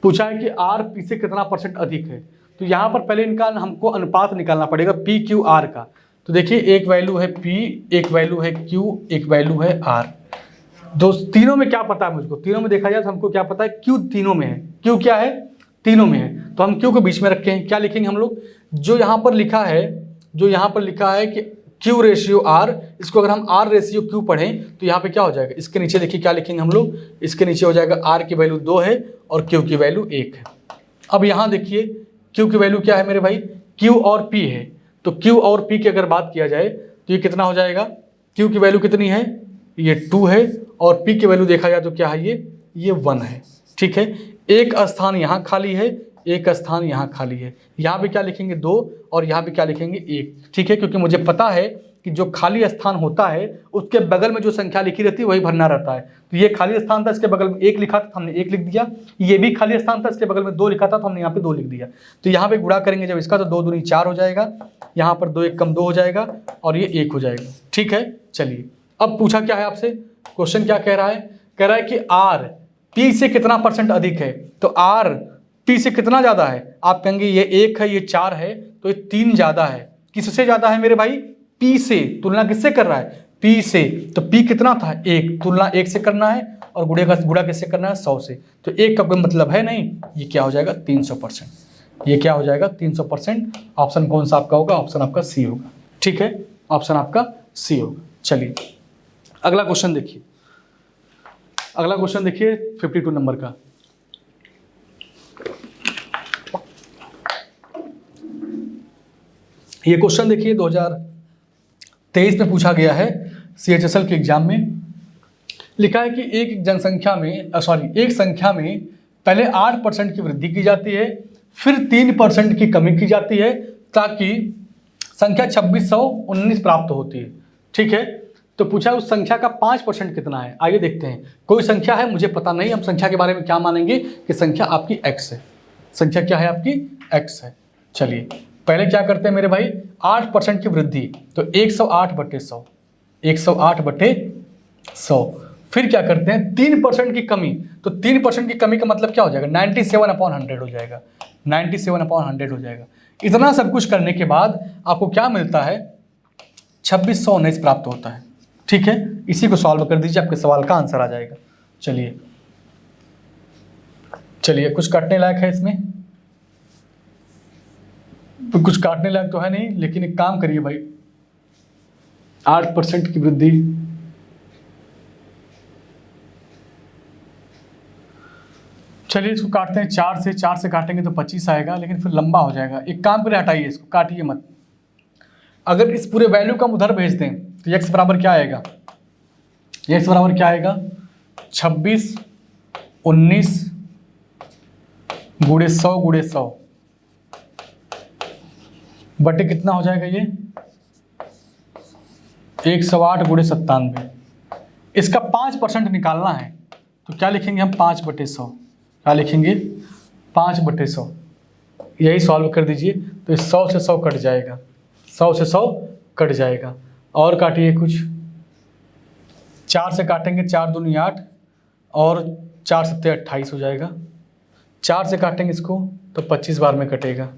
पूछा है कि R P से कितना % अधिक है, तो यहाँ पर पहले इनका हमको अनुपात निकालना पड़ेगा PQR का। तो देखिए एक वैल्यू है P, एक वैल्यू है Q, एक वैल्यू है R। तीनों में क्या पता है मुझको, तीनों में देखा जाए तो हमको क्या पता है, Q तीनों में है, Q क्या है तीनों में है, तो हम Q को बीच में रखे हैं। क्या लिखेंगे हम लोग, जो यहाँ पर लिखा है, जो यहाँ पर लिखा है कि Q/R, इसको अगर हम R/Q पढ़ें तो यहाँ पे क्या हो जाएगा, इसके नीचे देखिए क्या लिखेंगे हम लोग, इसके नीचे हो जाएगा R की वैल्यू 2 है और Q की वैल्यू 1 है। अब यहाँ देखिए Q की वैल्यू क्या है मेरे भाई, Q और P है, तो Q और P की अगर बात किया जाए तो ये कितना हो जाएगा, Q की वैल्यू कितनी है, ये 2 है, और P की वैल्यू देखा जाए तो क्या है, ये 1 है, ठीक है। एक स्थान यहाँ खाली है, एक स्थान यहाँ खाली है, यहाँ पे क्या लिखेंगे 2 और यहाँ पे क्या लिखेंगे 1, ठीक है, क्योंकि मुझे पता है कि जो खाली स्थान होता है उसके बगल में जो संख्या लिखी रहती है वही भरना रहता है। तो ये खाली स्थान था, इसके बगल में 1 लिखा था तो हमने 1 लिख दिया, ये भी खाली स्थान था, इसके बगल में 2 लिखा था तो हमने यहाँ पे 2 लिख दिया। तो यहाँ पे गुणा करेंगे जब इसका, तो 2 दूनी 4 हो जाएगा, यहाँ पर 2 1 कम 2 हो जाएगा, और ये 1 हो जाएगा, ठीक है। चलिए अब पूछा क्या है आपसे, क्वेश्चन क्या कह रहा है, कह रहा है कि R P से कितना % अधिक है, तो R P से कितना ज़्यादा है, आप कहेंगे ये 1 है, ये 4 है, तो ये 3 ज़्यादा है। किससे ज़्यादा है मेरे भाई, P से। तुलना किससे कर रहा है, P से, तो P कितना था 1, तुलना 1 से करना है, और गुणा किससे करना है 100 से, तो 1 का कोई मतलब है नहीं, ये क्या हो जाएगा 300%, ये क्या हो जाएगा 300%। ऑप्शन कौन सा आपका होगा, ऑप्शन आपका C होगा, ठीक है, ऑप्शन आपका C होगा। चलिए अगला क्वेश्चन देखिए, अगला क्वेश्चन देखिए 52 नंबर का। ये क्वेश्चन देखिए 2023 में पूछा गया है CHSL के एग्जाम में। लिखा है कि एक जनसंख्या में एक संख्या में पहले 8% की वृद्धि की जाती है, फिर 3% की कमी की जाती है, ताकि संख्या 2619 प्राप्त होती है, ठीक है। तो पूछा उस संख्या का 5% कितना है, आइए देखते हैं। कोई संख्या है, मुझे पता नहीं, हम संख्या के बारे में क्या मानेंगे कि संख्या आपकी x है, संख्या क्या है आपकी x है। चलिए पहले क्या करते हैं मेरे भाई, 8% की वृद्धि, तो 108/100, 108/100। फिर क्या करते हैं 3% की कमी, तो 3% की कमी का मतलब क्या हो जाएगा 97/100 हो जाएगा, 97/100 हो जाएगा। इतना सब कुछ करने के बाद आपको क्या मिलता है, 2619 प्राप्त होता है, ठीक है। इसी को सॉल्व कर दीजिए, आपके सवाल का आंसर आ जाएगा। चलिए कुछ काटने लायक है इसमें, तो कुछ काटने लायक तो है नहीं, लेकिन एक काम करिए भाई, 8% की वृद्धि, चलिए इसको काटते हैं 4 से काटेंगे तो 25 आएगा, लेकिन फिर लंबा हो जाएगा। एक काम करिए, हटाइए इसको, काटिए मत। अगर इस पूरे वैल्यू को हम उधर भेज दें तो x बराबर क्या आएगा, x बराबर क्या आएगा 2619 गुणे 100 बटे कितना हो जाएगा, ये 108 गुणे 97। इसका 5% निकालना है, तो क्या लिखेंगे हम 5/100, क्या लिखेंगे 5/100। यही सॉल्व कर दीजिए तो 100 से 100 कट जाएगा, 100 से 100 कट जाएगा। और काटिए कुछ, 4 से काटेंगे 4 दूनी 8 और 4 सत्ते 28 हो जाएगा। 4 से काटेंगे इसको तो 25 बार में कटेगा।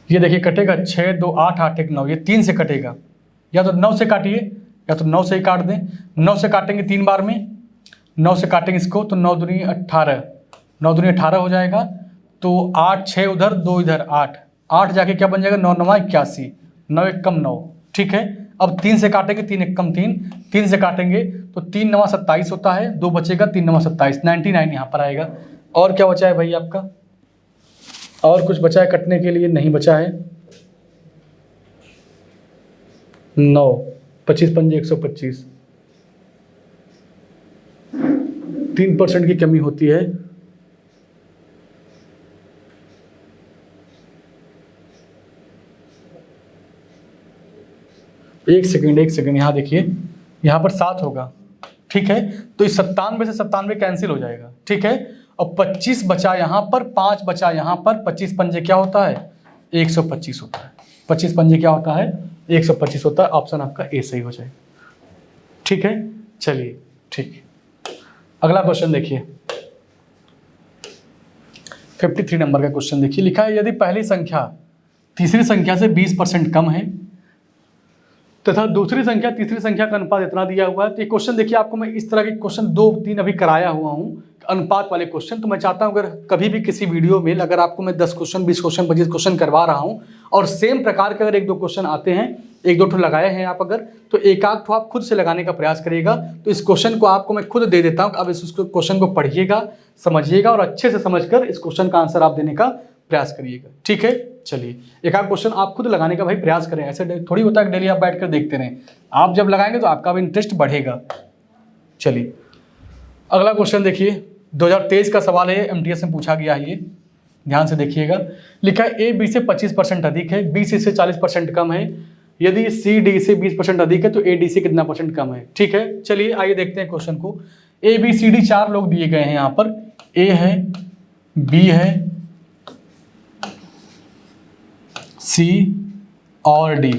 ये देखिए कटेगा 6 2 8 8 1 9, ये 3 से कटेगा। या तो 9 से काटिए या तो 9 से ही काट दें। 9 से काटेंगे 3 बार में, 9 से काटेंगे इसको तो 9 दूनी 18, 9 दूनी 18 हो जाएगा। तो 8 6 उधर 2 इधर 8, 8 जाके क्या बन जाएगा 9 9 81, 9 1 कम 9। ठीक है, अब 3 से काटेंगे 3 1 कम 3, 3 से काटेंगे तो 3 9 27 होता है, 2 बचेगा 3 9 27, 99 यहाँ पर आएगा। और क्या बचा है भाई आपका, और कुछ बचा है कटने के लिए? नहीं बचा है। 9 25 पंजे 125, 3% की कमी होती है। एक सेकेंड, यहाँ देखिए, यहाँ पर 7 होगा। ठीक है, तो इस 97 से 97 कैंसिल हो जाएगा। ठीक है, और 25 बचा यहाँ पर, 5 बचा यहाँ पर, 25 पंजे क्या होता है 125 होता है। 25 पंजे क्या होता है 125 होता है। ऑप्शन आपका ए सही हो जाएगा। ठीक है, चलिए ठीक। अगला क्वेश्चन देखिए, 53 नंबर का क्वेश्चन देखिए। लिखा है यदि पहली संख्या तीसरी संख्या से 20% कम है तथा दूसरी संख्या तीसरी संख्या का अनुपात इतना दिया हुआ है। तो ये क्वेश्चन देखिए, आपको मैं इस तरह के क्वेश्चन 2-3 अभी कराया हुआ हूँ अनुपात वाले क्वेश्चन। तो मैं चाहता हूँ अगर कभी भी किसी वीडियो में अगर आपको मैं 10 क्वेश्चन 20 क्वेश्चन 25 क्वेश्चन करवा रहा हूँ और सेम प्रकार के अगर 1-2 क्वेश्चन आते हैं, 1-2 ठो लगाए हैं आप अगर, तो एक आध ठो आप खुद से लगाने का प्रयास करिएगा। तो इस क्वेश्चन को आपको मैं खुद दे देता हूँ, अब इस क्वेश्चन को पढ़िएगा, समझिएगा और अच्छे से समझकर इस क्वेश्चन का आंसर आप देने का प्रयास करिएगा। ठीक है, चलिए एक आध क्वेश्चन आप खुद लगाने का भाई प्रयास करें। ऐसे थोड़ी होता है डेली आप बैठ कर देखते रहें, आप जब लगाएंगे तो आपका भी इंटरेस्ट बढ़ेगा। चलिए अगला क्वेश्चन देखिए, 2023 का सवाल है, एमटीएस में पूछा गया है, ये ध्यान से देखिएगा। लिखा है ए बी से 25% अधिक है, बी सी से 40% कम है। यदि सी डी से 20% अधिक है तो ए डी से कितना % कम है। ठीक है, चलिए आइए देखते हैं क्वेश्चन को। ए बी सी डी 4 लोग दिए गए हैं यहाँ पर, ए है, बी है, सी और डी।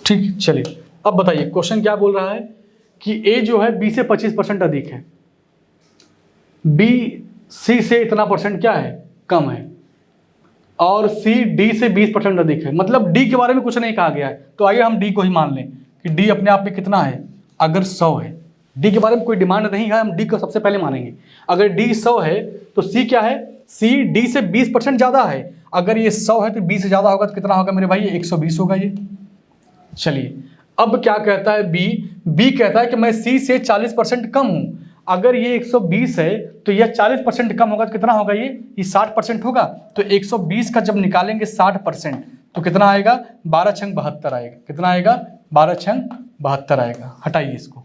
ठीक, चलिए अब बताइए क्वेश्चन क्या बोल रहा है कि ए जो है बी से 25% अधिक है, बी सी से इतना % क्या है कम है, और सी डी से 20% अधिक है। मतलब डी के बारे में कुछ नहीं कहा गया है, तो आइए हम डी को ही मान लें कि डी अपने आप में कितना है, अगर 100 है, डी के बारे में कोई डिमांड नहीं है, हम डी को सबसे पहले मानेंगे। अगर डी 100 है तो सी क्या है, सी डी से 20% ज़्यादा है। अगर ये 100 है तो 20 से ज़्यादा होगा तो कितना होगा मेरे भाई, 120 होगा ये। चलिए अब क्या कहता है बी, बी कहता है कि मैं सी से 40% कम हूँ। अगर ये 120 है तो यह 40% कम होगा तो कितना होगा, ये 60% होगा। तो 120 का जब निकालेंगे 60% तो कितना आएगा, 12 छंग 72 आएगा। कितना आएगा, 12 छंग 72 आएगा। हटाइए इसको।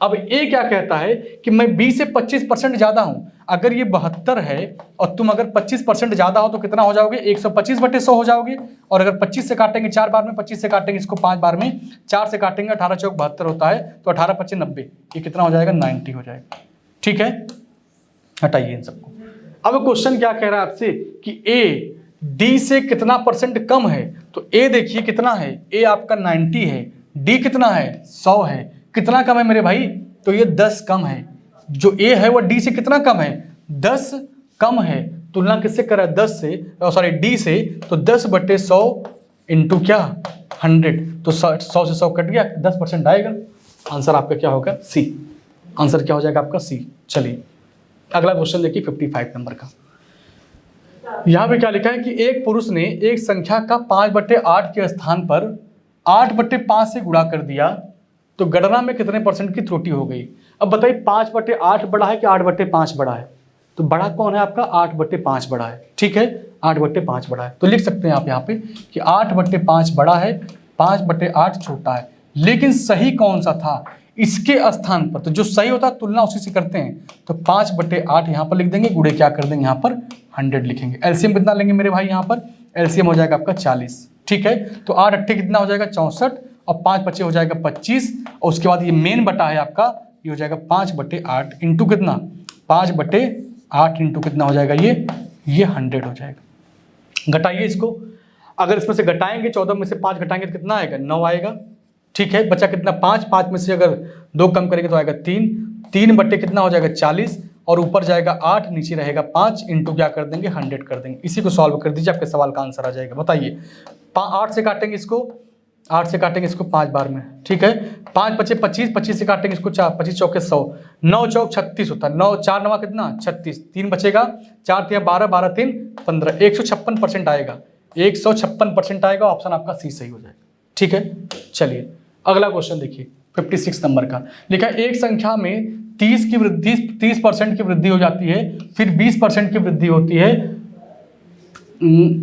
अब ए क्या कहता है कि मैं बी से 25% ज़्यादा हूँ। अगर ये 72 है और तुम अगर 25% ज़्यादा हो तो कितना हो जाओगे, 125/100 हो जाओगे। और अगर 25 से काटेंगे 4 बार में, 25 से काटेंगे इसको 5 बार में, 4 से काटेंगे 18 चौक 72 होता है, तो 18 25 90, ये कितना हो जाएगा 90 हो जाएगा। ठीक है, हटाइए इन सबको। अब क्वेश्चन क्या कह रहा है आपसे कि ए डी से कितना % कम है। तो ए देखिए कितना है, ए आपका 90 है, डी कितना है 100 है। कितना कम है मेरे भाई, तो ये 10 कम है। जो ए है वो डी से कितना कम है, 10 कम है। तुलना किससे करा, 10 से, सॉरी डी से, तो 10/100 इंटू क्या 100, तो 100 से 100 कट गया, 10% आएगा। आंसर आपका क्या होगा, सी। आंसर क्या हो जाएगा आपका, सी। चलिए अगला क्वेश्चन देखिए 55 नंबर का। यहाँ पे क्या लिखा है कि एक पुरुष ने एक संख्या का 5/8 के स्थान पर 8/5 से गुणा कर दिया तो गणना में कितने % की त्रुटि हो गई। अब बताइए 5/8 बड़ा है कि 8/5 बड़ा है, तो बड़ा कौन है आपका, 8/5 बड़ा है। ठीक है, 8/5 बड़ा है, तो लिख सकते हैं आप यहाँ पे कि 8/5 बड़ा है, 5/8 छोटा है। लेकिन सही कौन सा था इसके स्थान पर, तो जो सही होता है तुलना उसी से करते हैं। तो 5/8 यहाँ पर लिख देंगे, गुणे क्या कर देंगे यहाँ पर 100 लिखेंगे। एलसीएम कितना लेंगे मेरे भाई, यहाँ पर एलसीएम हो जाएगा आपका 40। ठीक है, तो 8 8 कितना हो जाएगा 64 और 5 बचे हो जाएगा 25, और उसके बाद ये मेन बटा है आपका, ये हो जाएगा 5/8 इंटू कितना, 5/8 इंटू कितना हो जाएगा ये 100 हो जाएगा। घटाइए इसको, अगर इसमें से घटाएंगे 14 में से 5 घटाएंगे तो कितना आएगा, 9 आएगा। ठीक है, बचा कितना 5, 5 में से अगर 2 कम करेंगे तो आएगा 3, 3 बटे कितना हो जाएगा 40, और ऊपर जाएगा 8, नीचे रहेगा 5 इंटू क्या कर देंगे 100 कर देंगे। इसी को सॉल्व कर दीजिए, आपके सवाल का आंसर आ जाएगा। बताइए 8 से काटेंगे इसको, 8 से काटेंगे इसको 5 बार में, ठीक है, 5 बचे 25, 25 से काटेंगे इसको 4, 25 चौके 100, 9 चौक 36 होता है, 9 4 9 कितना 36, 3 बचेगा, 4 3 12, 12 3 15, 156% आएगा, 156% आएगा। ऑप्शन आपका सी सही हो जाएगा। ठीक है, चलिए अगला क्वेश्चन देखिए 56 नंबर का। लिखा है एक संख्या में 30% की वृद्धि हो जाती है, फिर 20% की वृद्धि होती है।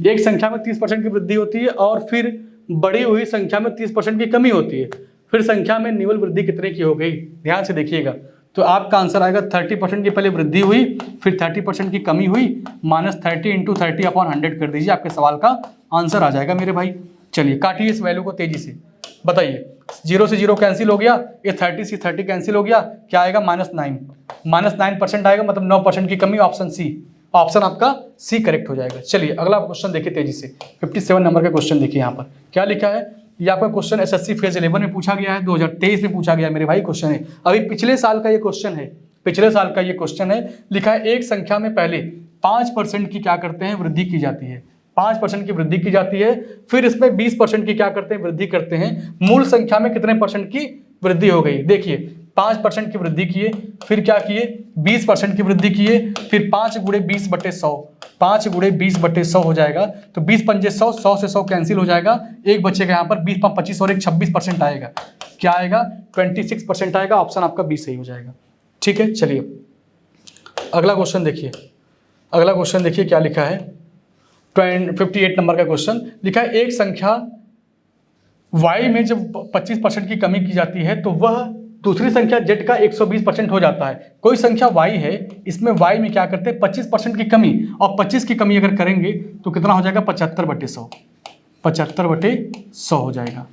एक संख्या में 30% की वृद्धि होती है और फिर बढ़ी हुई संख्या में 30% की कमी होती है, फिर संख्या में निवल वृद्धि कितने की हो गई। ध्यान से देखिएगा, तो आपका आंसर आएगा 30% की पहले वृद्धि हुई, फिर 30% की कमी हुई, -30 इंटू 30/100 कर दीजिए, आपके सवाल का आंसर आ जाएगा मेरे भाई। चलिए काटिए इस वैल्यू को तेजी से, बताइए 0 से 0 कैंसिल हो गया, ये 30 से 30 कैंसिल हो गया, क्या आएगा -9% आएगा, मतलब 9% की कमी। ऑप्शन सी, ऑप्शन आपका सी करेक्ट हो जाएगा। चलिए अगला क्वेश्चन देखिए तेजी से, 57 नंबर का क्वेश्चन देखिए, यहाँ पर क्या लिखा है। ये आपका क्वेश्चन एसएससी फेज 11 में पूछा गया है, 2023 में पूछा गया है मेरे भाई क्वेश्चन है, अभी पिछले साल का ये क्वेश्चन है, पिछले साल का ये क्वेश्चन है। लिखा है एक संख्या में पहले 5% की क्या करते हैं वृद्धि की जाती है, 5% की वृद्धि की जाती है, फिर इसमें 20% की क्या करते हैं वृद्धि करते हैं, मूल संख्या में कितने परसेंट की वृद्धि हो गई। देखिए 5% की वृद्धि किए, फिर क्या किए 20% की वृद्धि किए, फिर 5 × 20/100, 5 × 20/100 हो जाएगा, तो 20 पंजे 100, 100 से 100 कैंसिल हो जाएगा, एक बचेगा यहाँ पर 20 25 और एक 26% आएगा, क्या आएगा 26% आएगा। ऑप्शन आपका बी सही हो जाएगा। ठीक है, चलिए अगला क्वेश्चन देखिए, अगला क्वेश्चन देखिए क्या लिखा है। 58 नंबर का क्वेश्चन लिखा है एक संख्या y में जब 25% की कमी की जाती है तो वह दूसरी संख्या z का 120% हो जाता है। कोई संख्या y है, इसमें y में क्या करते हैं 25% की कमी, और 25 की कमी अगर करेंगे तो कितना हो जाएगा 75/100, 75/100 हो जाएगा।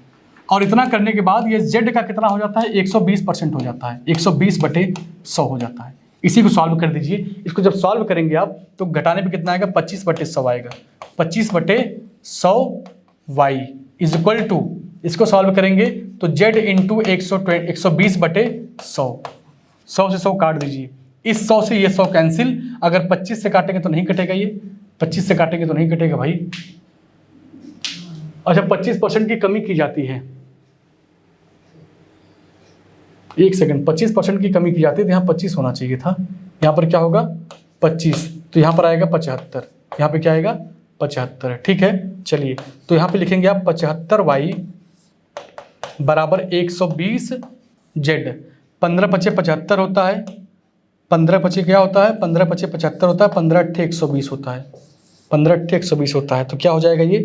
और इतना करने के बाद ये z का कितना हो जाता है 120% हो जाता है, 120/100 हो जाता है। इसी को सॉल्व कर दीजिए, इसको जब सॉल्व करेंगे आप तो घटाने पे कितना आएगा 25/100 आएगा, 25/100 y इज इक्वल टू, इसको सॉल्व करेंगे तो z इंटू 120/100, 100 से 100 काट दीजिए, इस 100 से ये 100 कैंसिल, अगर 25 से काटेंगे तो नहीं कटेगा, ये 25 से काटेंगे तो नहीं कटेगा भाई। अच्छा 25% की कमी की जाती है, एक सेकंड, 25% की कमी की जाती है तो यहाँ 25 होना चाहिए था, यहाँ पर क्या होगा 25, तो यहाँ पर आएगा 75, यहाँ पे क्या आएगा 75। ठीक है, चलिए तो यहाँ पे लिखेंगे आप 75y बराबर 120z, 15 पचे 75 होता है, 15 पचे क्या होता है 15 पचे 75 होता है, 15 अट्ठे 120 होता है, 15 अट्ठे 120 होता है, तो क्या हो जाएगा ये,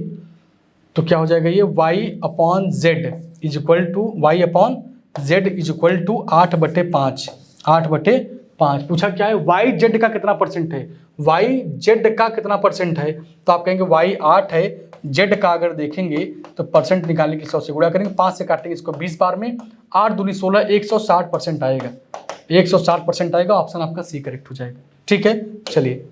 तो क्या हो जाएगा ये y/z is equal to y/z is equal to 8/5, 8/5। पूछा क्या है yz का कितना परसेंट है, yz का कितना परसेंट है, तो आप कहेंगे y 8 है, z का अगर देखेंगे तो परसेंट निकालने के 100 से गुणा करेंगे, 5 से काटेंगे इसको 20 बार में, 8 दूनी 16, 160% आएगा, 160% आएगा। ऑप्शन आपका सी करेक्ट हो जाएगा। ठीक है, चलिए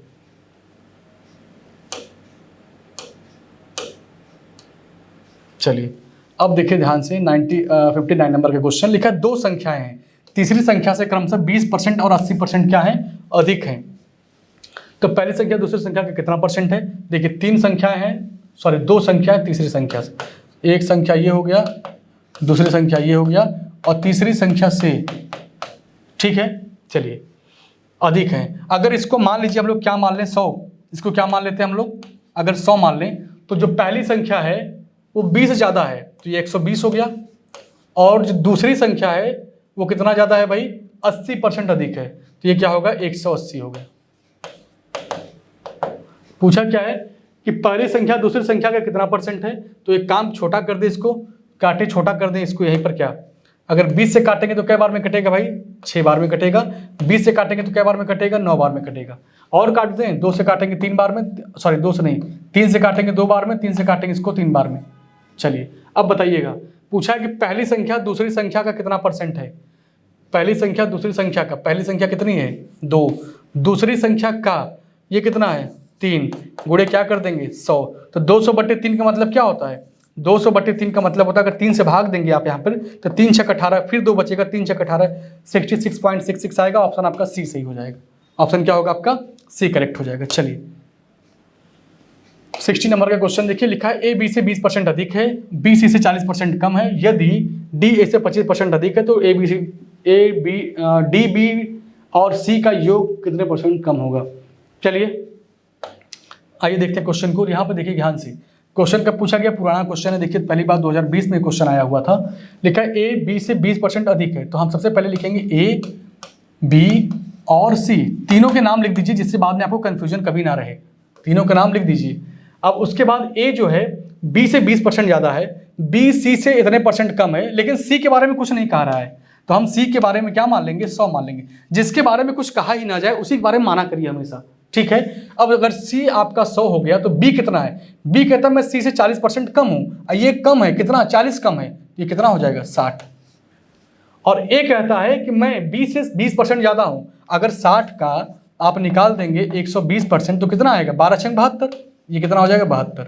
चलिए अब देखिए ध्यान से 59 नंबर का क्वेश्चन लिखा है दो संख्याएं हैं, तीसरी संख्या से क्रमशः 20% और 80% क्या है अधिक हैं। तो पहली संख्या दूसरी संख्या का कितना परसेंट है, देखिए तीन संख्याएं हैं, सॉरी दो संख्याएं तीसरी संख्या से, एक संख्या ये हो गया, दूसरी संख्या ये हो गया, और तीसरी संख्या से, ठीक है चलिए अधिक हैं। अगर इसको मान लीजिए हम लोग क्या मान लें 100, इसको क्या मान लेते हैं हम लोग, अगर 100 मान लें तो जो पहली संख्या है वो 20 से ज़्यादा है तो ये 120 हो गया, और जो दूसरी संख्या है वो कितना ज़्यादा है भाई 80% अधिक है, तो ये क्या होगा 180 हो गया। पूछा क्या है कि पहली संख्या दूसरी संख्या का कितना परसेंट है, तो एक काम छोटा कर दे, इसको काटे छोटा कर दें इसको, यहीं पर क्या अगर 20 से काटेंगे तो कै बार में कटेगा भाई 6 बार में कटेगा, 20 से काटेंगे तो कै बार में कटेगा 9 बार में कटेगा, और काट दें 2 से काटेंगे 3 बार में, सॉरी 2 से नहीं 3 से काटेंगे 2 बार में, 3 से काटेंगे इसको 3 बार में। चलिए अब बताइएगा पूछा है कि पहली संख्या दूसरी संख्या का कितना परसेंट है। पहली संख्या दूसरी संख्या का, पहली संख्या कितनी है 2, दूसरी संख्या का ये कितना है 3, गुणे क्या कर देंगे 100। तो 200/3 का मतलब क्या होता है, 200/3 का मतलब होता है अगर 3 से भाग देंगे आप यहाँ पर तो 3 छक 18, फिर 2 बचेगा, 3 छक 18, 66.66 आएगा। ऑप्शन आपका सी सही हो जाएगा। ऑप्शन क्या होगा आपका सी करेक्ट हो जाएगा। चलिए 60 नंबर का क्वेश्चन देखिए, लिखा है ए बी से 20% अधिक है, बी सी से 40% कम है, यदि डी ए से 25% अधिक है तो डी बी और सी का योग कितने % कम होगा। चलिए आइए देखते हैं क्वेश्चन को। यहाँ पर देखिए ध्यान से, क्वेश्चन कब पूछा गया, पुराना क्वेश्चन है, देखिए पहली बार 2020 में क्वेश्चन आया हुआ था। लिखा है ए बी से 20% अधिक है, तो हम सबसे पहले लिखेंगे ए बी और सी, तीनों के नाम लिख दीजिए जिससे बाद में आपको कंफ्यूजन कभी ना रहे। तीनों का नाम लिख दीजिए। अब उसके बाद ए जो है बी से 20% ज़्यादा है, बी सी से इतने % कम है, लेकिन सी के बारे में कुछ नहीं कह रहा है, तो हम सी के बारे में क्या मान लेंगे 100 मान लेंगे। जिसके बारे में कुछ कहा ही ना जाए उसी के बारे में माना करिए हमेशा, ठीक है। अब अगर सी आपका 100 हो गया तो बी कितना है, बी कहता है मैं सी से 40% कम हूँ, ये कम है कितना 40 कम है, ये कितना हो जाएगा 60। और ए कहता है कि मैं बी से 20% ज़्यादा हूँ, अगर 60 का आप निकाल देंगे 120% तो कितना आएगा 12 छंग 72, ये कितना हो जाएगा 72।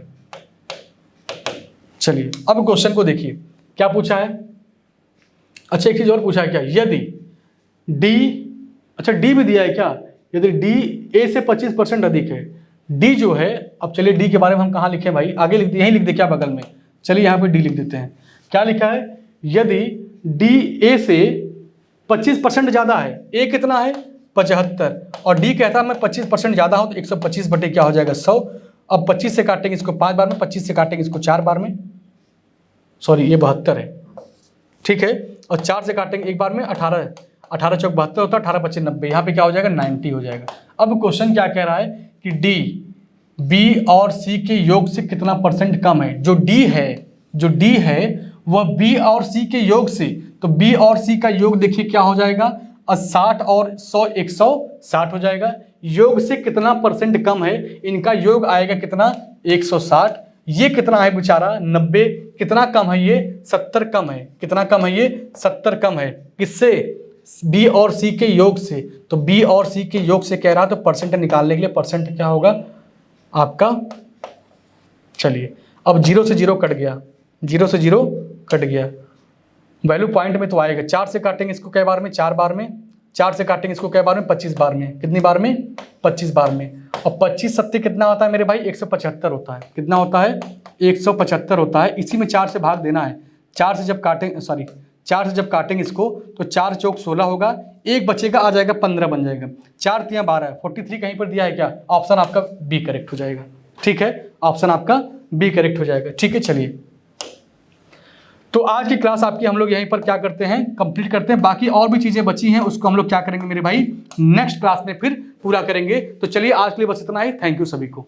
चलिए अब क्वेश्चन को देखिए क्या पूछा है। अच्छा एक चीज और पूछा है क्या, यदि डी, अच्छा डी भी दिया है क्या, यदि डी ए से 25% अधिक है, डी जो है, अब चलिए डी के बारे में हम कहाँ लिखें भाई, आगे लिख दिए, यहीं लिख दे क्या बगल में, चलिए यहाँ पे डी लिख देते हैं। क्या लिखा है, यदि डी ए से 25% ज़्यादा है, ए कितना है 75 और डी कहता है मैं 25% ज़्यादा हूँ, तो 125 बटे क्या हो जाएगा 100। अब 25 से काटेंगे इसको 5 बार में, 25 से काटेंगे इसको 4 बार में, सॉरी ये 72 है, ठीक है, और 4 से काटेंगे एक बार में 18, 18 चौक 72 होता है, 18 25 90, यहाँ पे क्या हो जाएगा 90 हो जाएगा। अब क्वेश्चन क्या कह रहा है कि डी बी और सी के योग से कितना % कम है। जो डी है वह बी और सी के योग से, तो बी और सी का योग देखिए क्या हो जाएगा 60 और 100 160 हो जाएगा। योग से कितना % कम है, इनका योग आएगा कितना 160, ये कितना है बेचारा 90, कितना कम है ये 70 कम है, कितना कम है ये 70 कम है, किससे बी और सी के योग से। तो बी और सी के योग से कह रहा है तो परसेंट निकालने के लिए परसेंट क्या होगा आपका, चलिए अब 0 से 0 कट गया, 0 से 0 कट गया, वैल्यू पॉइंट में तो आएगा। 4 से काटेंगे इसको कै बार में 4 बार में, 4 से काटेंगे इसको कै बार में 25 बार में, कितनी बार में 25 बार में, और 25 सत्ते कितना होता है मेरे भाई 175 होता है, कितना होता है 175 होता है। इसी में 4 से भाग देना है, 4 से जब काटेंगे इसको तो 4 चौक 16 होगा, एक बचेगा आ जाएगा 15 बन जाएगा, 4 तियाँ 12, 43 कहीं पर दिया है क्या, ऑप्शन आपका बी करेक्ट हो जाएगा, ठीक है, ऑप्शन आपका बी करेक्ट हो जाएगा, ठीक है। चलिए तो आज की क्लास आपकी हम लोग यहीं पर क्या करते हैं कंप्लीट करते हैं, बाकी और भी चीजें बची हैं उसको हम लोग क्या करेंगे मेरे भाई नेक्स्ट क्लास में फिर पूरा करेंगे। तो चलिए आज के लिए बस इतना ही, थैंक यू सभी को।